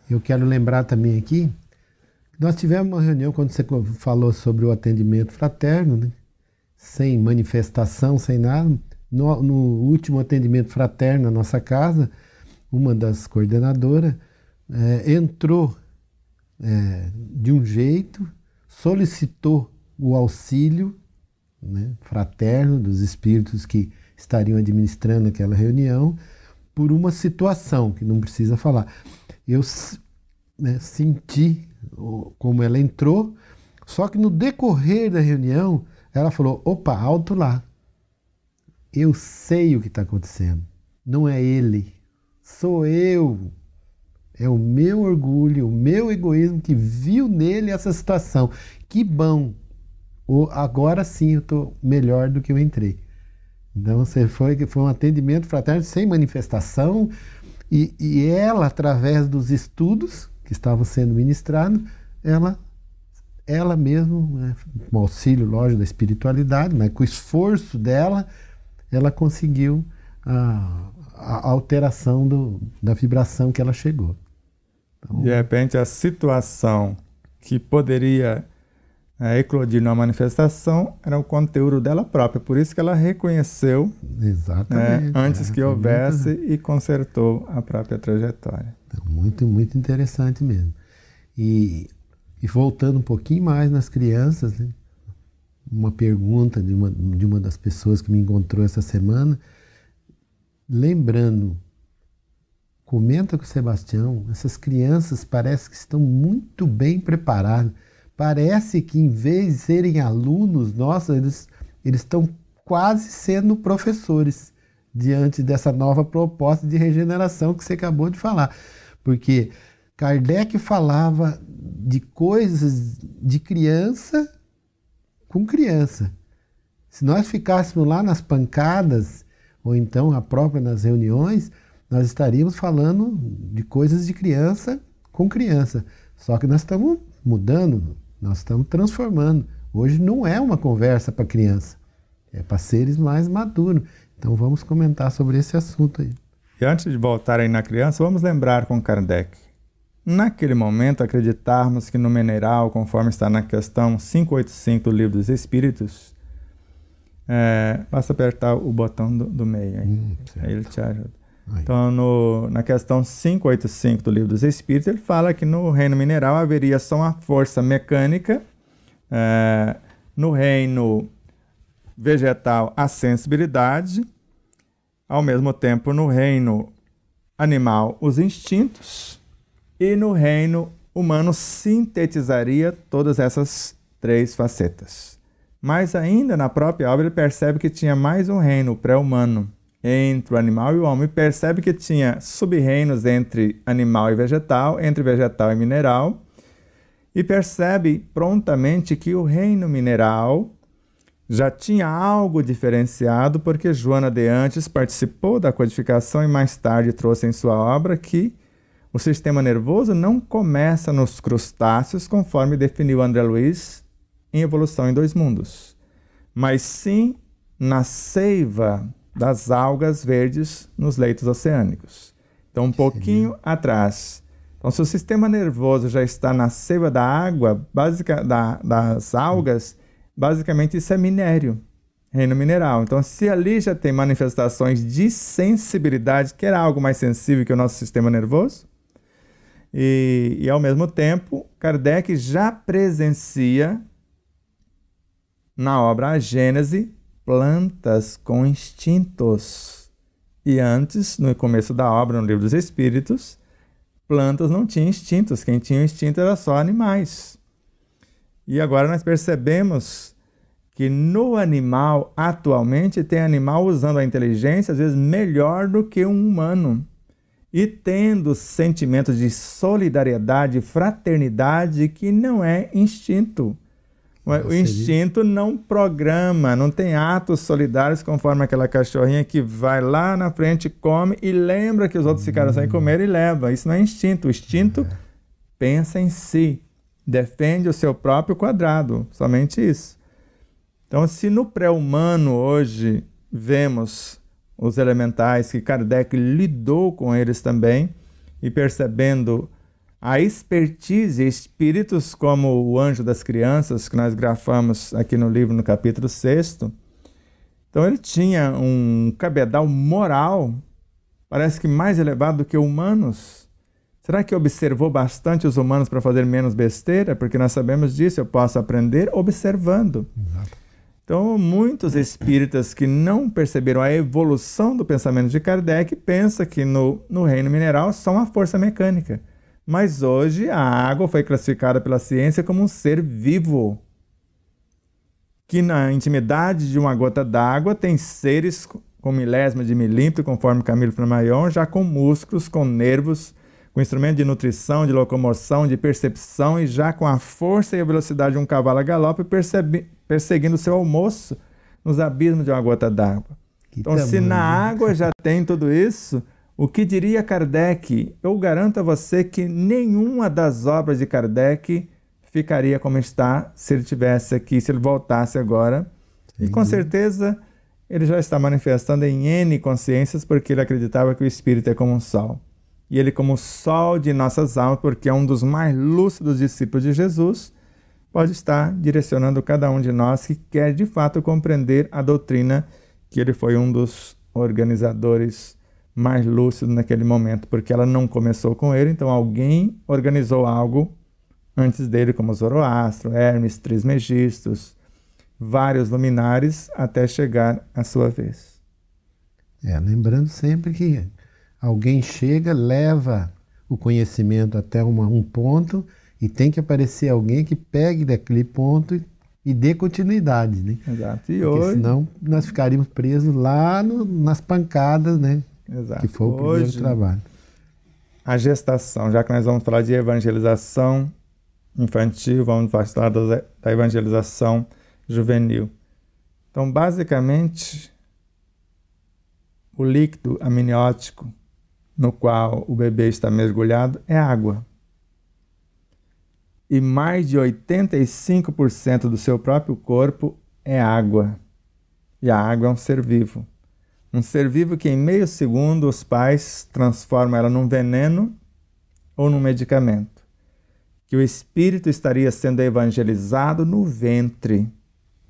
Eu quero lembrar também aqui, nós tivemos uma reunião quando você falou sobre o atendimento fraterno, né? Sem manifestação, sem nada. No último atendimento fraterno na nossa casa, uma das coordenadoras entrou de um jeito, solicitou o auxílio, né, fraterno dos espíritos que estariam administrando aquela reunião por uma situação que não precisa falar. Eu senti como ela entrou, só que no decorrer da reunião ela falou, opa, alto lá. Eu sei o que está acontecendo. Não é ele. Sou eu. É o meu orgulho, o meu egoísmo que viu nele essa situação. Que bom. Agora sim eu estou melhor do que eu entrei. Então foi um atendimento fraterno sem manifestação. E ela, através dos estudos que estavam sendo ministrados, ela mesma, né, com o auxílio, lógico, da espiritualidade, mas com o esforço dela, ela conseguiu a alteração da vibração que ela chegou. Então, de repente, a situação que poderia eclodir numa manifestação era o conteúdo dela própria. Por isso que ela reconheceu antes que houvesse e consertou a própria trajetória. Então, muito, muito interessante mesmo. E voltando um pouquinho mais nas crianças, né? Uma pergunta de uma das pessoas que me encontrou essa semana, lembrando, comenta com o Sebastião, essas crianças parece que estão muito bem preparadas, parece que em vez de serem alunos nossos, eles estão quase sendo professores diante dessa nova proposta de regeneração que você acabou de falar, porque Kardec falava de coisas de criança com criança. Se nós ficássemos lá nas pancadas, ou então a própria nas reuniões, nós estaríamos falando de coisas de criança com criança. Só que nós estamos mudando, nós estamos transformando. Hoje não é uma conversa para criança, é para seres mais maduros. Então vamos comentar sobre esse assunto aí. E antes de voltar aí na criança, vamos lembrar com Kardec. Naquele momento, acreditarmos que no mineral, conforme está na questão 585 do Livro dos Espíritos, basta apertar o botão do meio, aí ele te ajuda. Aí. Então, na questão 585 do Livro dos Espíritos, ele fala que no reino mineral haveria só uma força mecânica, no reino vegetal a sensibilidade, ao mesmo tempo no reino animal os instintos, e no reino humano sintetizaria todas essas três facetas. Mas ainda na própria obra ele percebe que tinha mais um reino pré-humano entre o animal e o homem. E percebe que tinha sub-reinos entre animal e vegetal, entre vegetal e mineral. E percebe prontamente que o reino mineral já tinha algo diferenciado, porque Joana de Antes participou da codificação e mais tarde trouxe em sua obra que o sistema nervoso não começa nos crustáceos, conforme definiu André Luiz em Evolução em Dois Mundos, mas sim na seiva das algas verdes nos leitos oceânicos. Então, um pouquinho atrás. Então, se o sistema nervoso já está na seiva da água, das algas, basicamente isso é minério, reino mineral. Então, se ali já tem manifestações de sensibilidade, que era algo mais sensível que o nosso sistema nervoso, e ao mesmo tempo, Kardec já presencia na obra A Gênese plantas com instintos. E antes, no começo da obra, no Livro dos Espíritos, plantas não tinham instintos. Quem tinha instinto era só animais. E agora nós percebemos que no animal, atualmente, tem animal usando a inteligência, às vezes, melhor do que um humano. E tendo sentimentos de solidariedade, fraternidade, que não é instinto. O instinto não programa, não tem atos solidários conforme aquela cachorrinha que vai lá na frente, come e lembra que os outros ficaram sem comer e leva. Isso não é instinto. O instinto pensa em si, defende o seu próprio quadrado, somente isso. Então, se no pré-humano hoje vemos os elementais, que Kardec lidou com eles também, e percebendo a expertise, espíritos como o anjo das crianças, que nós grafamos aqui no livro, no capítulo 6º. Então ele tinha um cabedal moral, parece que mais elevado do que humanos. Será que observou bastante os humanos para fazer menos besteira? Porque nós sabemos disso, eu posso aprender observando. Exato. Então, muitos espíritas que não perceberam a evolução do pensamento de Kardec pensam que no reino mineral só uma força mecânica. Mas hoje a água foi classificada pela ciência como um ser vivo, que na intimidade de uma gota d'água tem seres com milésima de milímetro, conforme Camilo Flammarion, já com músculos, com nervos, com instrumento de nutrição, de locomoção, de percepção, e já com a força e a velocidade de um cavalo a galope, perseguindo o seu almoço nos abismos de uma gota d'água. Então, se na água já tem tudo isso, o que diria Kardec? Eu garanto a você que nenhuma das obras de Kardec ficaria como está se ele estivesse aqui, se ele voltasse agora. Sim. E com certeza ele já está manifestando em N consciências, porque ele acreditava que o espírito é como um sol. E ele, como o sol de nossas almas, porque é um dos mais lúcidos discípulos de Jesus, pode estar direcionando cada um de nós que quer de fato compreender a doutrina, que ele foi um dos organizadores mais lúcidos naquele momento, porque ela não começou com ele, então alguém organizou algo antes dele, como Zoroastro, Hermes, Trismegistos, vários luminares, até chegar à sua vez. Lembrando sempre que alguém chega, leva o conhecimento até um ponto, e tem que aparecer alguém que pegue daquele ponto e dê continuidade, né? Exato. E porque hoje, senão nós ficaríamos presos lá nas pancadas, né? exato. Que foi o primeiro Hoje, trabalho. A gestação, já que nós vamos falar de evangelização infantil, vamos falar da evangelização juvenil. Então, basicamente, o líquido amniótico no qual o bebê está mergulhado é água. E mais de 85% do seu próprio corpo é água. E a água é um ser vivo. Um ser vivo que em meio segundo os pais transformam ela num veneno ou num medicamento. Que o espírito estaria sendo evangelizado no ventre,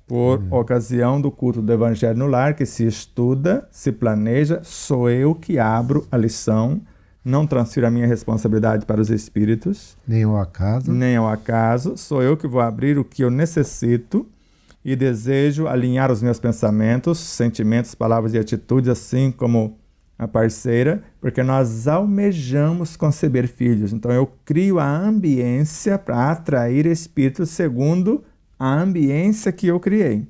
por ocasião do culto do Evangelho no Lar, que se estuda, se planeja, sou eu que abro a lição, não transfiro a minha responsabilidade para os espíritos. Nem ao acaso. Nem ao acaso, sou eu que vou abrir o que eu necessito e desejo alinhar os meus pensamentos, sentimentos, palavras e atitudes, assim como a parceira, porque nós almejamos conceber filhos. Então eu crio a ambiência para atrair espíritos segundo a ambiência que eu criei.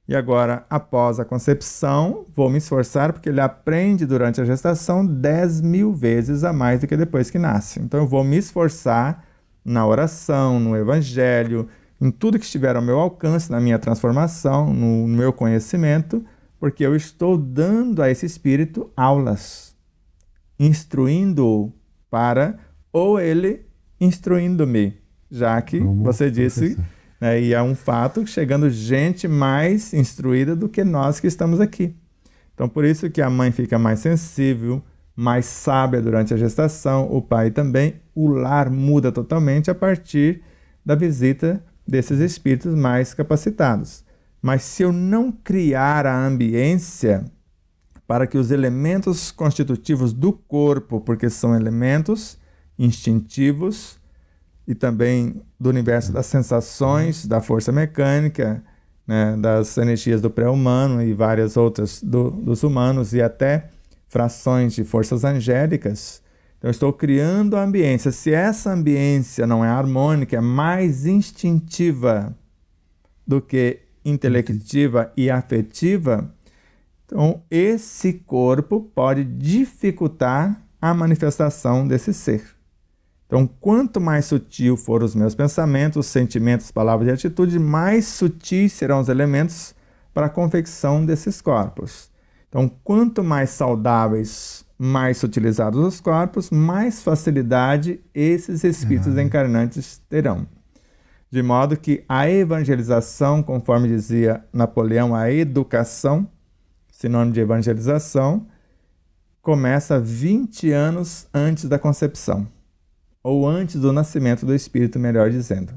E agora, após a concepção, vou me esforçar, porque ele aprende durante a gestação 10.000 vezes a mais do que depois que nasce. Então eu vou me esforçar na oração, no evangelho, em tudo que estiver ao meu alcance, na minha transformação, no meu conhecimento, porque eu estou dando a esse espírito aulas, instruindo-o para, ou ele instruindo-me, já que você disse, né, e é um fato, chegando gente mais instruída do que nós que estamos aqui. Então, por isso que a mãe fica mais sensível, mais sábia durante a gestação, o pai também, o lar muda totalmente a partir da visita desses espíritos mais capacitados. Mas se eu não criar a ambiência para que os elementos constitutivos do corpo, porque são elementos instintivos e também do universo das sensações, da força mecânica, né, das energias do pré-humano e várias outras dos humanos e até frações de forças angélicas, então eu estou criando a ambiência. Se essa ambiência não é harmônica, é mais instintiva do que intelectiva e afetiva, então esse corpo pode dificultar a manifestação desse ser. Então, quanto mais sutil forem os meus pensamentos, sentimentos, palavras e atitudes, mais sutis serão os elementos para a confecção desses corpos. Então, quanto mais saudáveis, mais sutilizados os corpos, mais facilidade esses espíritos encarnantes terão. De modo que a evangelização, conforme dizia Napoleão, a educação, sinônimo de evangelização, começa 20 anos antes da concepção, ou antes do nascimento do espírito, melhor dizendo.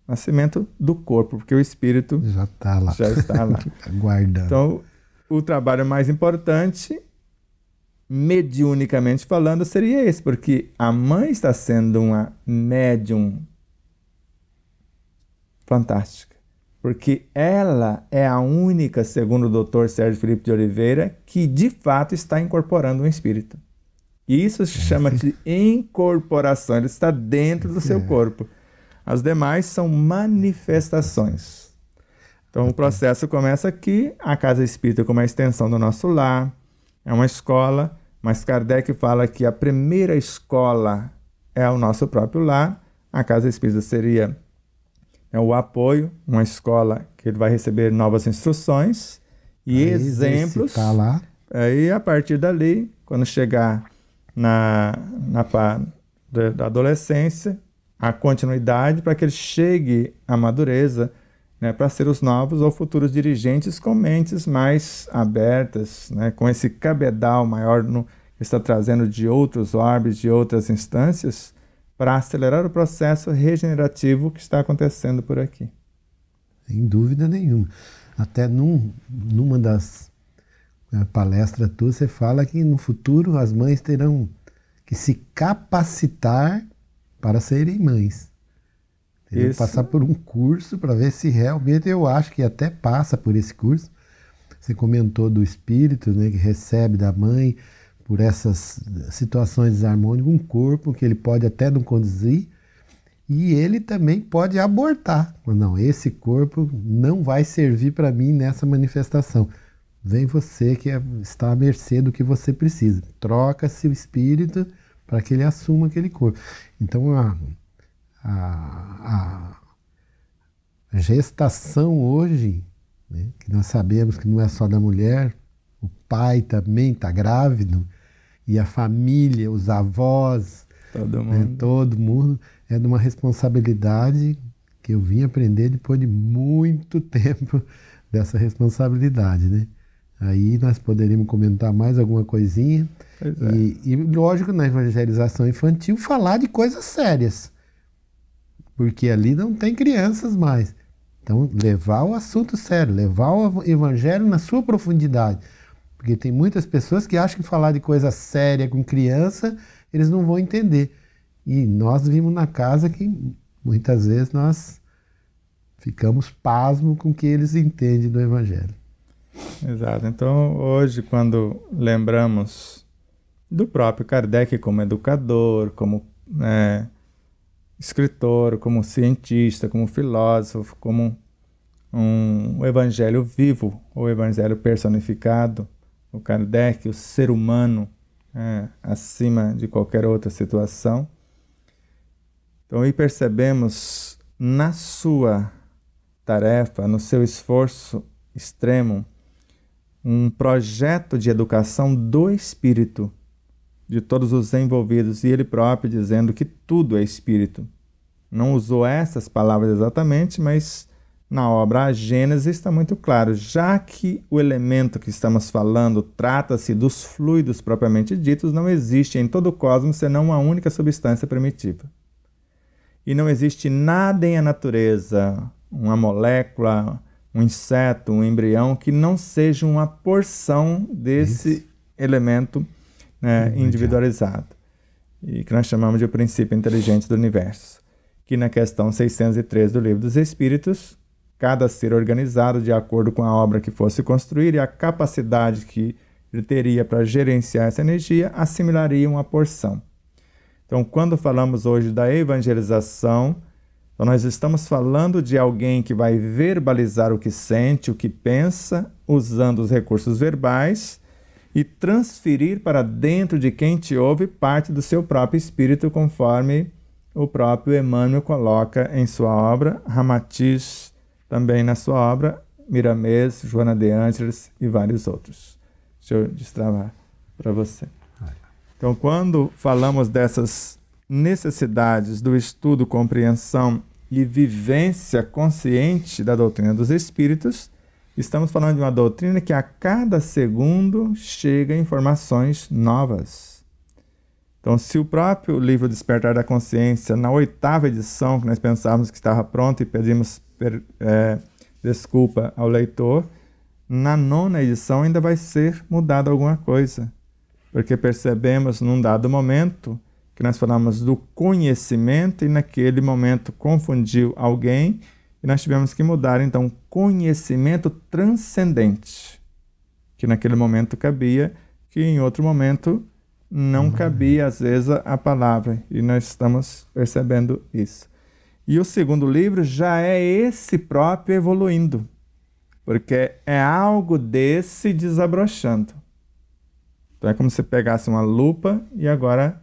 Nascimento do corpo, porque o espírito já está lá. Aguardando. Então, o trabalho mais importante, mediunicamente falando, seria esse, porque a mãe está sendo uma médium fantástica, porque ela é a única, segundo o Dr. Sérgio Felipe de Oliveira, que de fato está incorporando um espírito. E isso se chama de incorporação, ele está dentro do seu corpo. As demais são manifestações. Então o processo começa aqui, a casa espírita como a extensão do nosso lar, é uma escola, mas Kardec fala que a primeira escola é o nosso próprio lar, a casa espírita seria o apoio, uma escola que ele vai receber novas instruções e exemplos. Lá. Aí, a partir dali, quando chegar na da adolescência, a continuidade para que ele chegue à madureza, né, para ser os novos ou futuros dirigentes com mentes mais abertas, né, com esse cabedal maior que está trazendo de outros orbes, de outras instâncias, para acelerar o processo regenerativo que está acontecendo por aqui. Sem dúvida nenhuma. Até numa das palestras tuas, você fala que no futuro as mães terão que se capacitar para serem mães. Terão que passar por um curso para ver se realmente, eu acho que até passa por esse curso. Você comentou do espírito, né, que recebe da mãe, por essas situações desarmônicas, um corpo que ele pode até não conduzir, e ele também pode abortar. Não, esse corpo não vai servir para mim nessa manifestação. Vem você que está à mercê do que você precisa. Troca-se o espírito para que ele assuma aquele corpo. Então a gestação hoje, né, que nós sabemos que não é só da mulher, o pai também está grávido, e a família, os avós, todo mundo, é de uma responsabilidade que eu vim aprender depois de muito tempo dessa responsabilidade, né? Aí nós poderíamos comentar mais alguma coisinha. E lógico, na evangelização infantil, falar de coisas sérias, porque ali não tem crianças mais. Então, levar o assunto sério, levar o evangelho na sua profundidade. Porque tem muitas pessoas que acham que falar de coisa séria com criança, eles não vão entender. E nós vimos na casa que muitas vezes nós ficamos pasmos com o que eles entendem do Evangelho. Exato. Então, hoje, quando lembramos do próprio Kardec como educador, como escritor, como cientista, como filósofo, como um evangelho vivo, ou evangelho personificado, o Kardec, o ser humano, acima de qualquer outra situação. Então, aí percebemos na sua tarefa, no seu esforço extremo, um projeto de educação do espírito, de todos os envolvidos, e ele próprio dizendo que tudo é espírito. Não usou essas palavras exatamente, mas na obra A Gênese está muito claro, já que o elemento que estamos falando trata-se dos fluidos propriamente ditos, não existe em todo o cosmos senão uma única substância primitiva. E não existe nada em a natureza, uma molécula, um inseto, um embrião, que não seja uma porção desse elemento individualizado, e que nós chamamos de o princípio inteligente do universo, que na questão 603 do Livro dos Espíritos, cada ser organizado de acordo com a obra que fosse construir e a capacidade que ele teria para gerenciar essa energia, assimilaria uma porção. Então, quando falamos hoje da evangelização, Então nós estamos falando de alguém que vai verbalizar o que sente, o que pensa, usando os recursos verbais e transferir para dentro de quem te ouve parte do seu próprio espírito, conforme o próprio Emmanuel coloca em sua obra, Ramatiz também na sua obra, Miramês, Joana de Ângeles e vários outros. Deixa eu destravar para você. Então, quando falamos dessas necessidades do estudo, compreensão e vivência consciente da doutrina dos espíritos, estamos falando de uma doutrina que a cada segundo chega informações novas. Então, se o próprio livro Despertar da Consciência, na 8ª edição, que nós pensávamos que estava pronto e pedimos desculpa ao leitor, na 9ª edição ainda vai ser mudada alguma coisa, porque percebemos num dado momento que nós falamos do conhecimento e naquele momento confundiu alguém e nós tivemos que mudar, então, conhecimento transcendente, que naquele momento cabia, que em outro momento não cabia, às vezes, a palavra, e nós estamos percebendo isso. E o segundo livro já é esse próprio evoluindo, porque é algo desse desabrochando. Então é como se pegasse uma lupa e agora,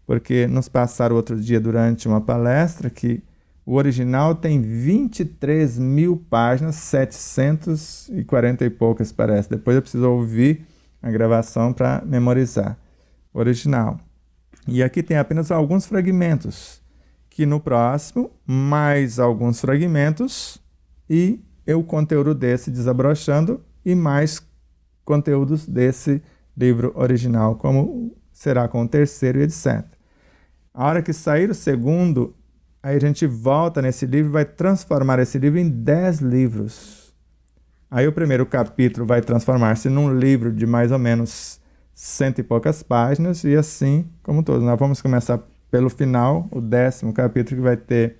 porque nos passaram outro dia durante uma palestra que o original tem 23.000 páginas, 740 e poucas parece. Depois eu preciso ouvir a gravação para memorizar o original. E aqui tem apenas alguns fragmentos, que no próximo, mais alguns fragmentos e o conteúdo desse desabrochando e mais conteúdos desse livro original, como será com o terceiro e etc. A hora que sair o segundo, aí a gente volta nesse livro e vai transformar esse livro em 10 livros. Aí o primeiro capítulo vai transformar-se num livro de mais ou menos 100 e poucas páginas, e assim como todos. Nós vamos começar pelo final, o 10º capítulo, que vai ter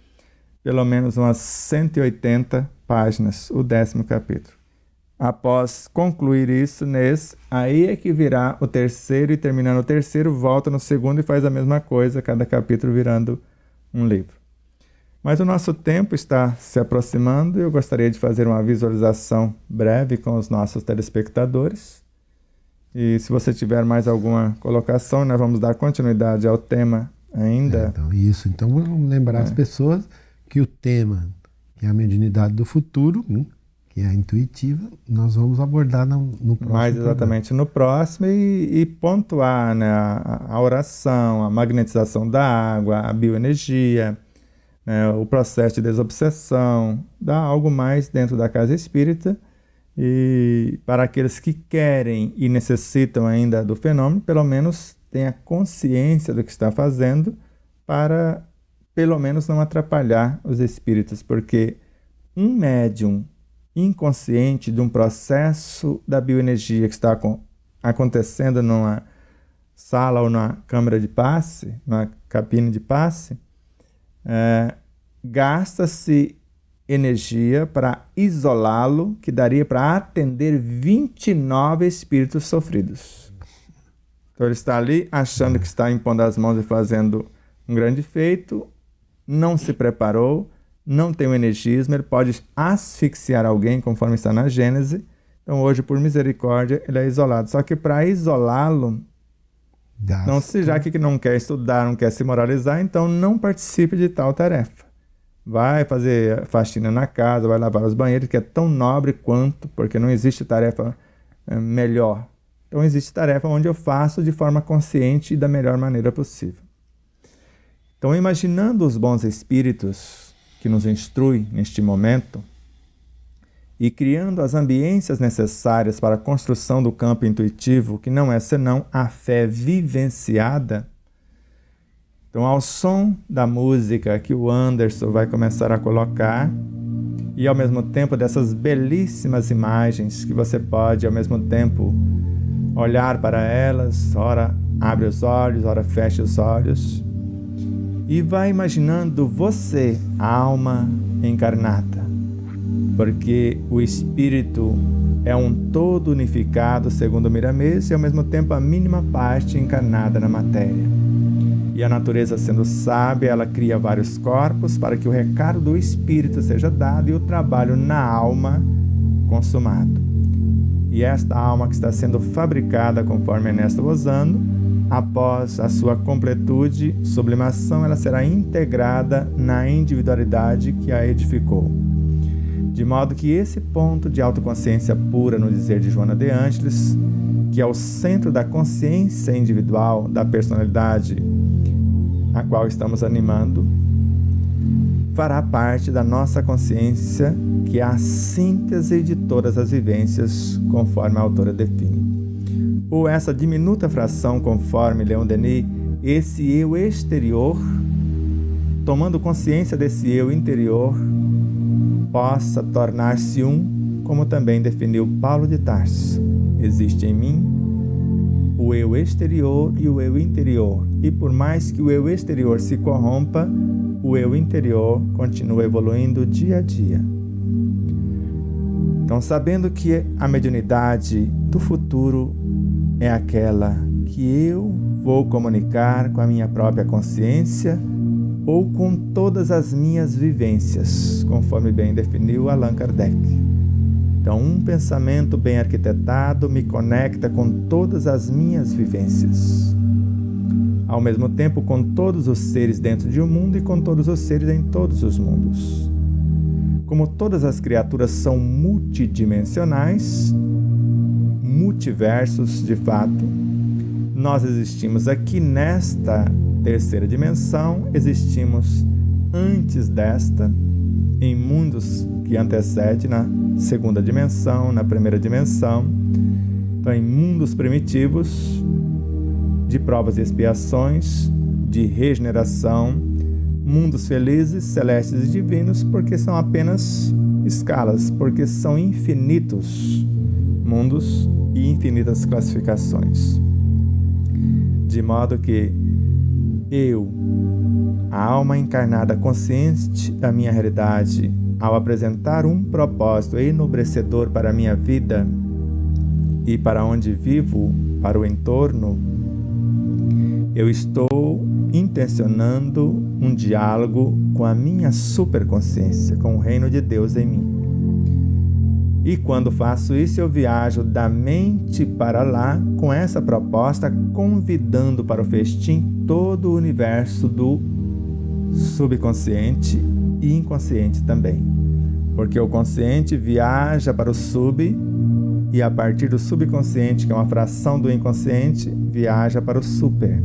pelo menos umas 180 páginas, o 10º capítulo. Após concluir isso aí é que virá o terceiro, e terminando o terceiro, volta no segundo e faz a mesma coisa, cada capítulo virando um livro. Mas o nosso tempo está se aproximando e eu gostaria de fazer uma visualização breve com os nossos telespectadores. E se você tiver mais alguma colocação, nós vamos dar continuidade ao tema ainda. Então vamos lembrar as pessoas que o tema, que é a mediunidade do futuro, que é a intuitiva, nós vamos abordar no próximo. Mais exatamente no próximo, e pontuar, né, a oração, a magnetização da água, a bioenergia, o processo de desobsessão, dar algo mais dentro da casa espírita, e para aqueles que querem e necessitam ainda do fenômeno, pelo menos tenha consciência do que está fazendo, para pelo menos não atrapalhar os espíritos, porque um médium inconsciente de um processo da bioenergia que está acontecendo numa sala ou numa câmara de passe, numa cabine de passe, gasta-se energia para isolá-lo, que daria para atender 29 espíritos sofridos. Então ele está ali achando que está impondo as mãos e fazendo um grande feito, não se preparou, não tem o energismo, ele pode asfixiar alguém, conforme está na Gênese. Então hoje, por misericórdia, ele é isolado. Só que para isolá-lo, então, já que não quer estudar, não quer se moralizar, então não participe de tal tarefa. Vai fazer faxina na casa, vai lavar os banheiros, que é tão nobre quanto, porque não existe tarefa melhor. Então existe tarefa onde eu faço de forma consciente e da melhor maneira possível. Então, imaginando os bons espíritos que nos instruem neste momento e criando as ambiências necessárias para a construção do campo intuitivo, que não é senão a fé vivenciada. Então, ao som da música que o Anderson vai começar a colocar, e ao mesmo tempo dessas belíssimas imagens que você pode, ao mesmo tempo, olhar para elas, ora abre os olhos, ora fecha os olhos, e vai imaginando você, alma encarnada, porque o espírito é um todo unificado, segundo Miramês, e ao mesmo tempo a mínima parte encarnada na matéria. E a natureza, sendo sábia, ela cria vários corpos para que o recado do espírito seja dado e o trabalho na alma consumado. E esta alma que está sendo fabricada, conforme Ernesto Lozano, após a sua completude, sublimação, ela será integrada na individualidade que a edificou. De modo que esse ponto de autoconsciência pura, no dizer de Joana de Ângeles, que é o centro da consciência individual, da personalidade a qual estamos animando, fará parte da nossa consciência, que é a síntese de todas as vivências, conforme a autora define. Ou essa diminuta fração, conforme Leon Denis, esse eu exterior, tomando consciência desse eu interior, possa tornar-se um, como também definiu Paulo de Tarso. Existe em mim o eu exterior e o eu interior, e por mais que o eu exterior se corrompa, o eu interior continua evoluindo dia a dia. Então, sabendo que a mediunidade do futuro é aquela que eu vou comunicar com a minha própria consciência ou com todas as minhas vivências, conforme bem definiu Allan Kardec. Então, um pensamento bem arquitetado me conecta com todas as minhas vivências. Ao mesmo tempo, com todos os seres dentro de um mundo e com todos os seres em todos os mundos. Como todas as criaturas são multidimensionais, multiversos de fato, nós existimos aqui nesta terceira dimensão, existimos antes desta, em mundos que antecedem na segunda dimensão, na primeira dimensão, então em mundos primitivos, de provas e expiações, de regeneração, mundos felizes, celestes e divinos, porque são apenas escalas, porque são infinitos mundos e infinitas classificações. De modo que eu, a alma encarnada consciente da minha realidade, ao apresentar um propósito enobrecedor para a minha vida e para onde vivo, para o entorno, eu estou intencionando um diálogo com a minha superconsciência, com o reino de Deus em mim. E quando faço isso, eu viajo da mente para lá com essa proposta, convidando para o festim todo o universo do subconsciente e inconsciente também. Porque o consciente viaja para o sub e a partir do subconsciente, que é uma fração do inconsciente, viaja para o super.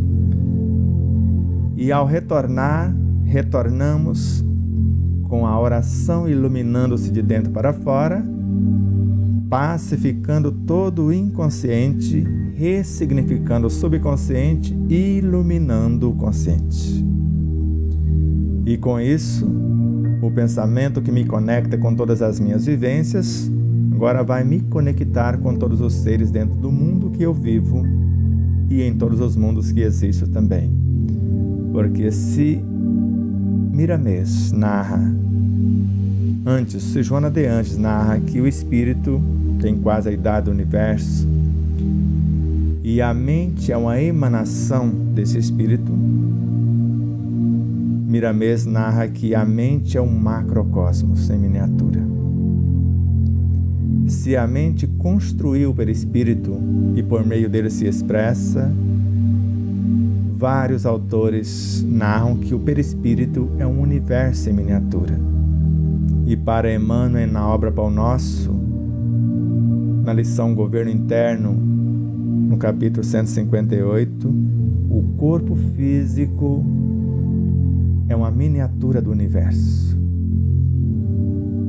E ao retornar, retornamos com a oração iluminando-se de dentro para fora, pacificando todo o inconsciente, ressignificando o subconsciente e iluminando o consciente. E com isso, o pensamento que me conecta com todas as minhas vivências, agora vai me conectar com todos os seres dentro do mundo que eu vivo e em todos os mundos que existo também. Porque se Miramês narra, se Joana de Ângeles narra que o espírito tem quase a idade do universo e a mente é uma emanação desse espírito, Miramês narra que a mente é um macrocosmos em miniatura. Se a mente construiu o perispírito e por meio dele se expressa, vários autores narram que o perispírito é um universo em miniatura. E para Emmanuel, na obra Pão Nosso, na lição Governo Interno, no capítulo 158, o corpo físico é uma miniatura do universo.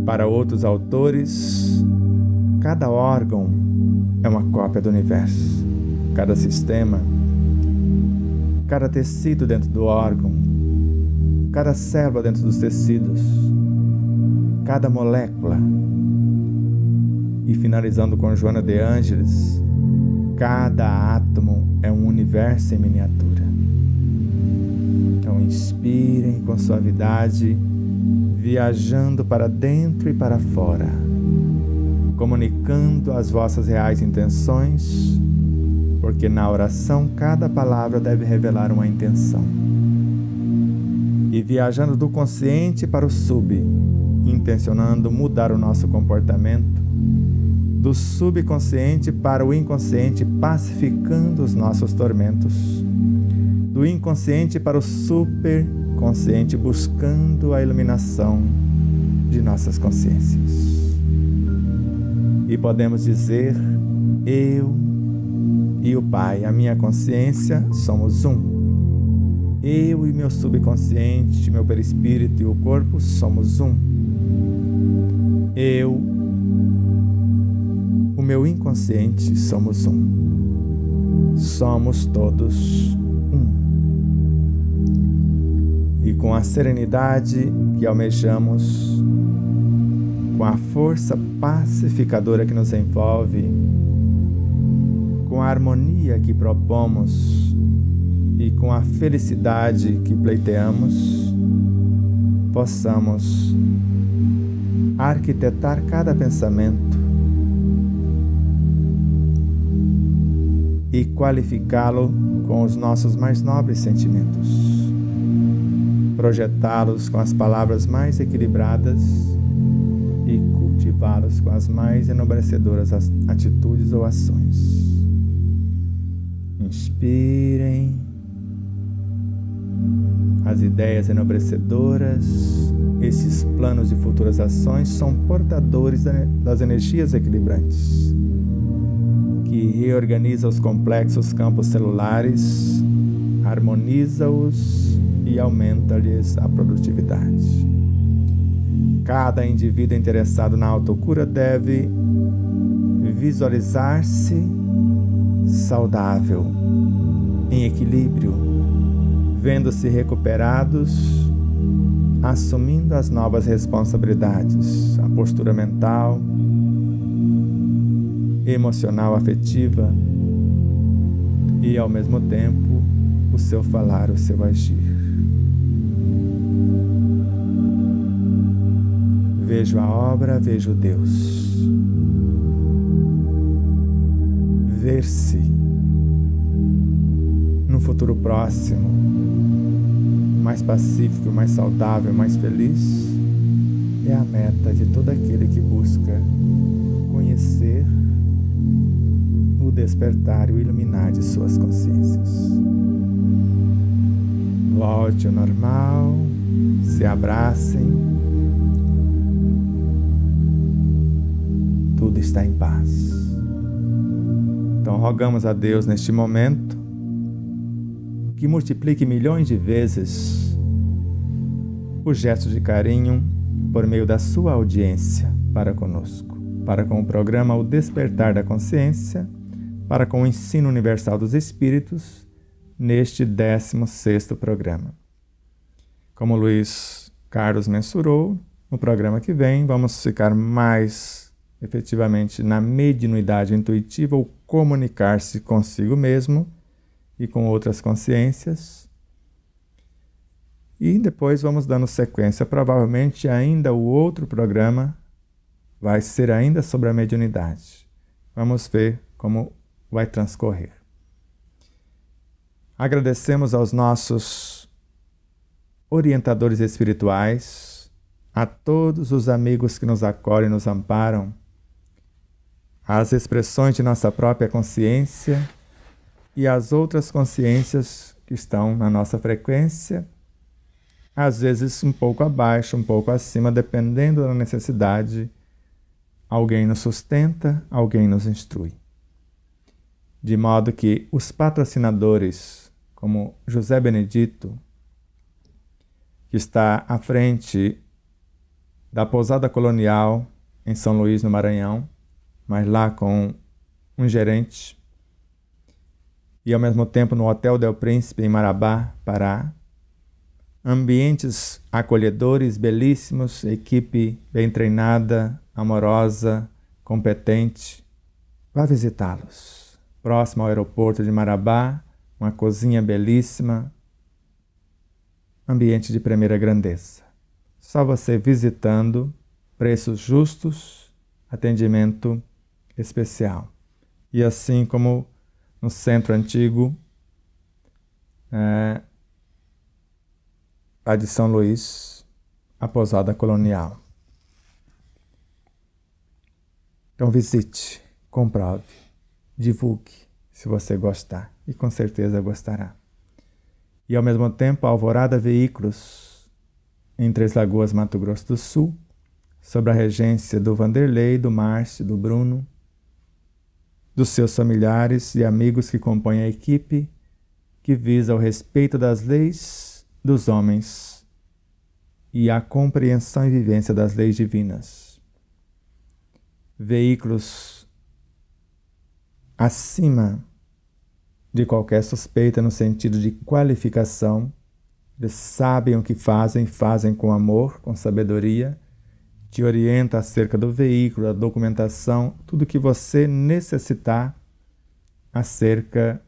Para outros autores, cada órgão é uma cópia do universo. Cada sistema, cada tecido dentro do órgão, cada célula dentro dos tecidos, cada molécula. E finalizando com Joana de Ângeles, cada átomo é um universo em miniatura. Então inspirem com suavidade, viajando para dentro e para fora, comunicando as vossas reais intenções, porque na oração cada palavra deve revelar uma intenção. e viajando do consciente para o sub, intencionando mudar o nosso comportamento, do subconsciente para o inconsciente, pacificando os nossos tormentos, do inconsciente para o superconsciente, buscando a iluminação de nossas consciências. E podemos dizer: eu e o Pai, a minha consciência, somos um. Eu e meu subconsciente, meu perispírito e o corpo somos um. Eu, o meu inconsciente, somos um. Somos todos um. E com a serenidade que almejamos, com a força pacificadora que nos envolve, com a harmonia que propomos e com a felicidade que pleiteamos, possamos arquitetar cada pensamento e qualificá-lo com os nossos mais nobres sentimentos, projetá-los com as palavras mais equilibradas e cultivá-los com as mais enobrecedoras atitudes ou ações. Inspirem. As ideias enobrecedoras, esses planos de futuras ações são portadores das energias equilibrantes, que reorganiza os complexos campos celulares, harmoniza-os e aumenta-lhes a produtividade. Cada indivíduo interessado na autocura deve visualizar-se saudável, em equilíbrio, vendo-se recuperados, assumindo as novas responsabilidades, a postura mental, emocional, afetiva e, ao mesmo tempo, o seu falar, o seu agir. Vejo a obra, vejo Deus. Ver-se num futuro próximo, mais pacífico, mais saudável, mais feliz, é a meta de todo aquele que busca conhecer o despertar e o iluminar de suas consciências. Volte ao normal, se abracem, tudo está em paz. Então rogamos a Deus neste momento que multiplique milhões de vezes o gesto de carinho por meio da sua audiência para conosco, para com o programa O Despertar da Consciência, para com o Ensino Universal dos Espíritos, neste 16º programa. Como Luiz Carlos mensurou, no programa que vem vamos ficar mais efetivamente na mediunidade intuitiva, ou comunicar-se consigo mesmo e com outras consciências. E depois vamos dando sequência. Provavelmente ainda o outro programa vai ser ainda sobre a mediunidade. Vamos ver como vai transcorrer. Agradecemos aos nossos orientadores espirituais, a todos os amigos que nos acolhem e nos amparam, às expressões de nossa própria consciência e às outras consciências que estão na nossa frequência, às vezes um pouco abaixo, um pouco acima, dependendo da necessidade. Alguém nos sustenta, alguém nos instrui. De modo que os patrocinadores, como José Benedito, que está à frente da Pousada Colonial em São Luís, no Maranhão, mas lá com um gerente, e ao mesmo tempo no Hotel Del Príncipe, em Marabá, Pará. Ambientes acolhedores, belíssimos, equipe bem treinada, amorosa, competente. Vá visitá-los. Próximo ao aeroporto de Marabá, uma cozinha belíssima, ambiente de primeira grandeza. Só você visitando, preços justos, atendimento especial. E assim como no centro antigo, a de São Luís, a pousada colonial. Então visite, comprove, divulgue, se você gostar, e com certeza gostará. E ao mesmo tempo, a Alvorada Veículos, em Três Lagoas, Mato Grosso do Sul, sob a regência do Vanderlei, do Márcio, do Bruno, dos seus familiares e amigos que compõem a equipe, que visa o respeito das leis dos homens e a compreensão e vivência das leis divinas. Veículos acima de qualquer suspeita no sentido de qualificação, eles sabem o que fazem, fazem com amor, com sabedoria, te orienta acerca do veículo, da documentação, tudo que você necessitar acerca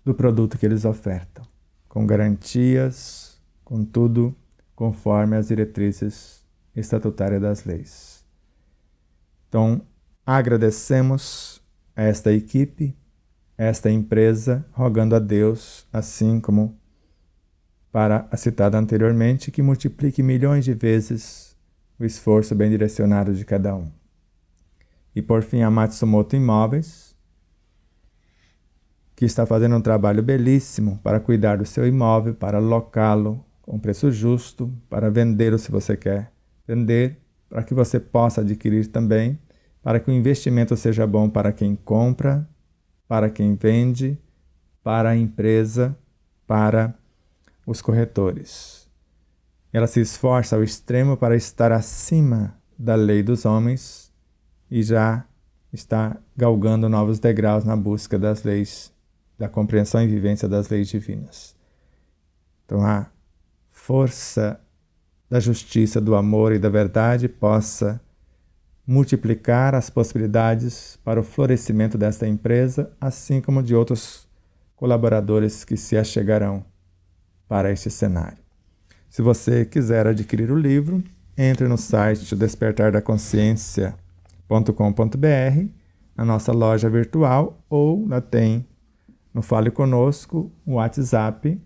do produto que eles ofertam, com garantias, com tudo conforme as diretrizes estatutárias das leis. Então, agradecemos a esta equipe, a esta empresa, rogando a Deus, assim como para a citada anteriormente, que multiplique milhões de vezes o esforço bem direcionado de cada um. E por fim, a Matsumoto Imóveis, que está fazendo um trabalho belíssimo para cuidar do seu imóvel, para alocá-lo com preço justo, para vendê-lo se você quer vender, para que você possa adquirir também, para que o investimento seja bom para quem compra, para quem vende, para a empresa, para os corretores. Ela se esforça ao extremo para estar acima da lei dos homens e já está galgando novos degraus na busca das leis, da compreensão e vivência das leis divinas. Então, a força da justiça, do amor e da verdade possa multiplicar as possibilidades para o florescimento desta empresa, assim como de outros colaboradores que se achegarão para este cenário. Se você quiser adquirir o livro, entre no site despertardaconsciência.com.br, na nossa loja virtual, ou lá tem no Fale Conosco o WhatsApp,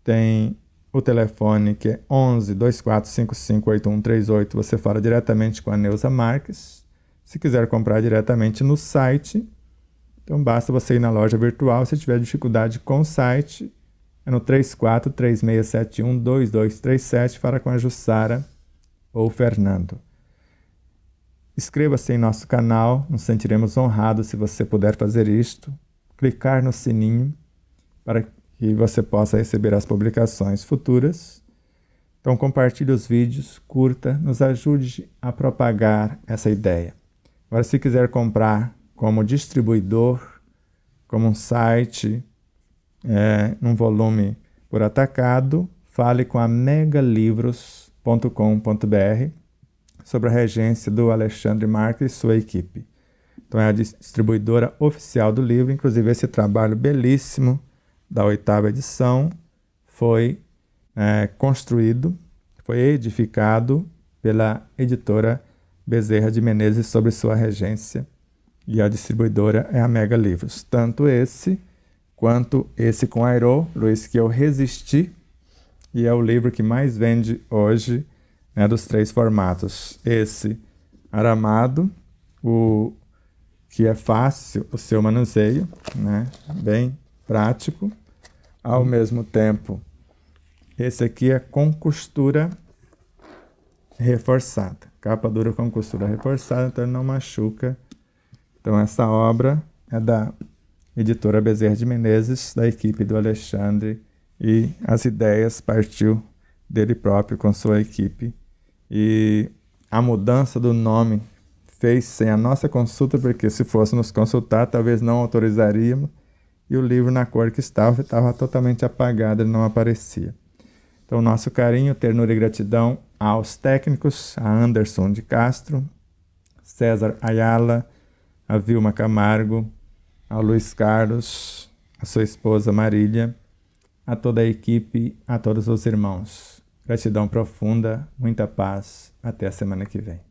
tem o telefone que é 11 2455 8138, você fala diretamente com a Neuza Marques. Se quiser comprar diretamente no site, então basta você ir na loja virtual. Se tiver dificuldade com o site, é no 3436712237, fala com a Jussara ou o Fernando. Inscreva-se em nosso canal, nos sentiremos honrados se você puder fazer isto. Clicar no sininho para que você possa receber as publicações futuras. Então compartilhe os vídeos, curta, nos ajude a propagar essa ideia. Agora, se quiser comprar como distribuidor, como um site, num volume por atacado, fale com a megalivros.com.br sobre a regência do Alexandre Marques e sua equipe. Então é a distribuidora oficial do livro. Inclusive esse trabalho belíssimo da 8ª edição foi construído, foi edificado pela editora Bezerra de Menezes sob sua regência, e a distribuidora é a Mega Livros. Tanto esse quanto esse com Airô, Luiz, que eu resisti, e é o livro que mais vende hoje, dos 3 formatos. Esse aramado, o que é fácil o seu manuseio, bem prático. Ao mesmo tempo, esse aqui é com costura reforçada, capa dura com costura reforçada, então ele não machuca. Então essa obra é da editora Bezerra de Menezes, da equipe do Alexandre, e as ideias partiu dele próprio com sua equipe. E a mudança do nome fez sem a nossa consulta, porque se fosse nos consultar, talvez não autorizaríamos, e o livro na cor que estava totalmente apagado, ele não aparecia. Então, nosso carinho, ternura e gratidão aos técnicos, a Anderson de Castro, César Ayala, a Vilma Camargo, ao Luiz Carlos, a sua esposa Marília, a toda a equipe, a todos os irmãos. Gratidão profunda, muita paz. Até a semana que vem.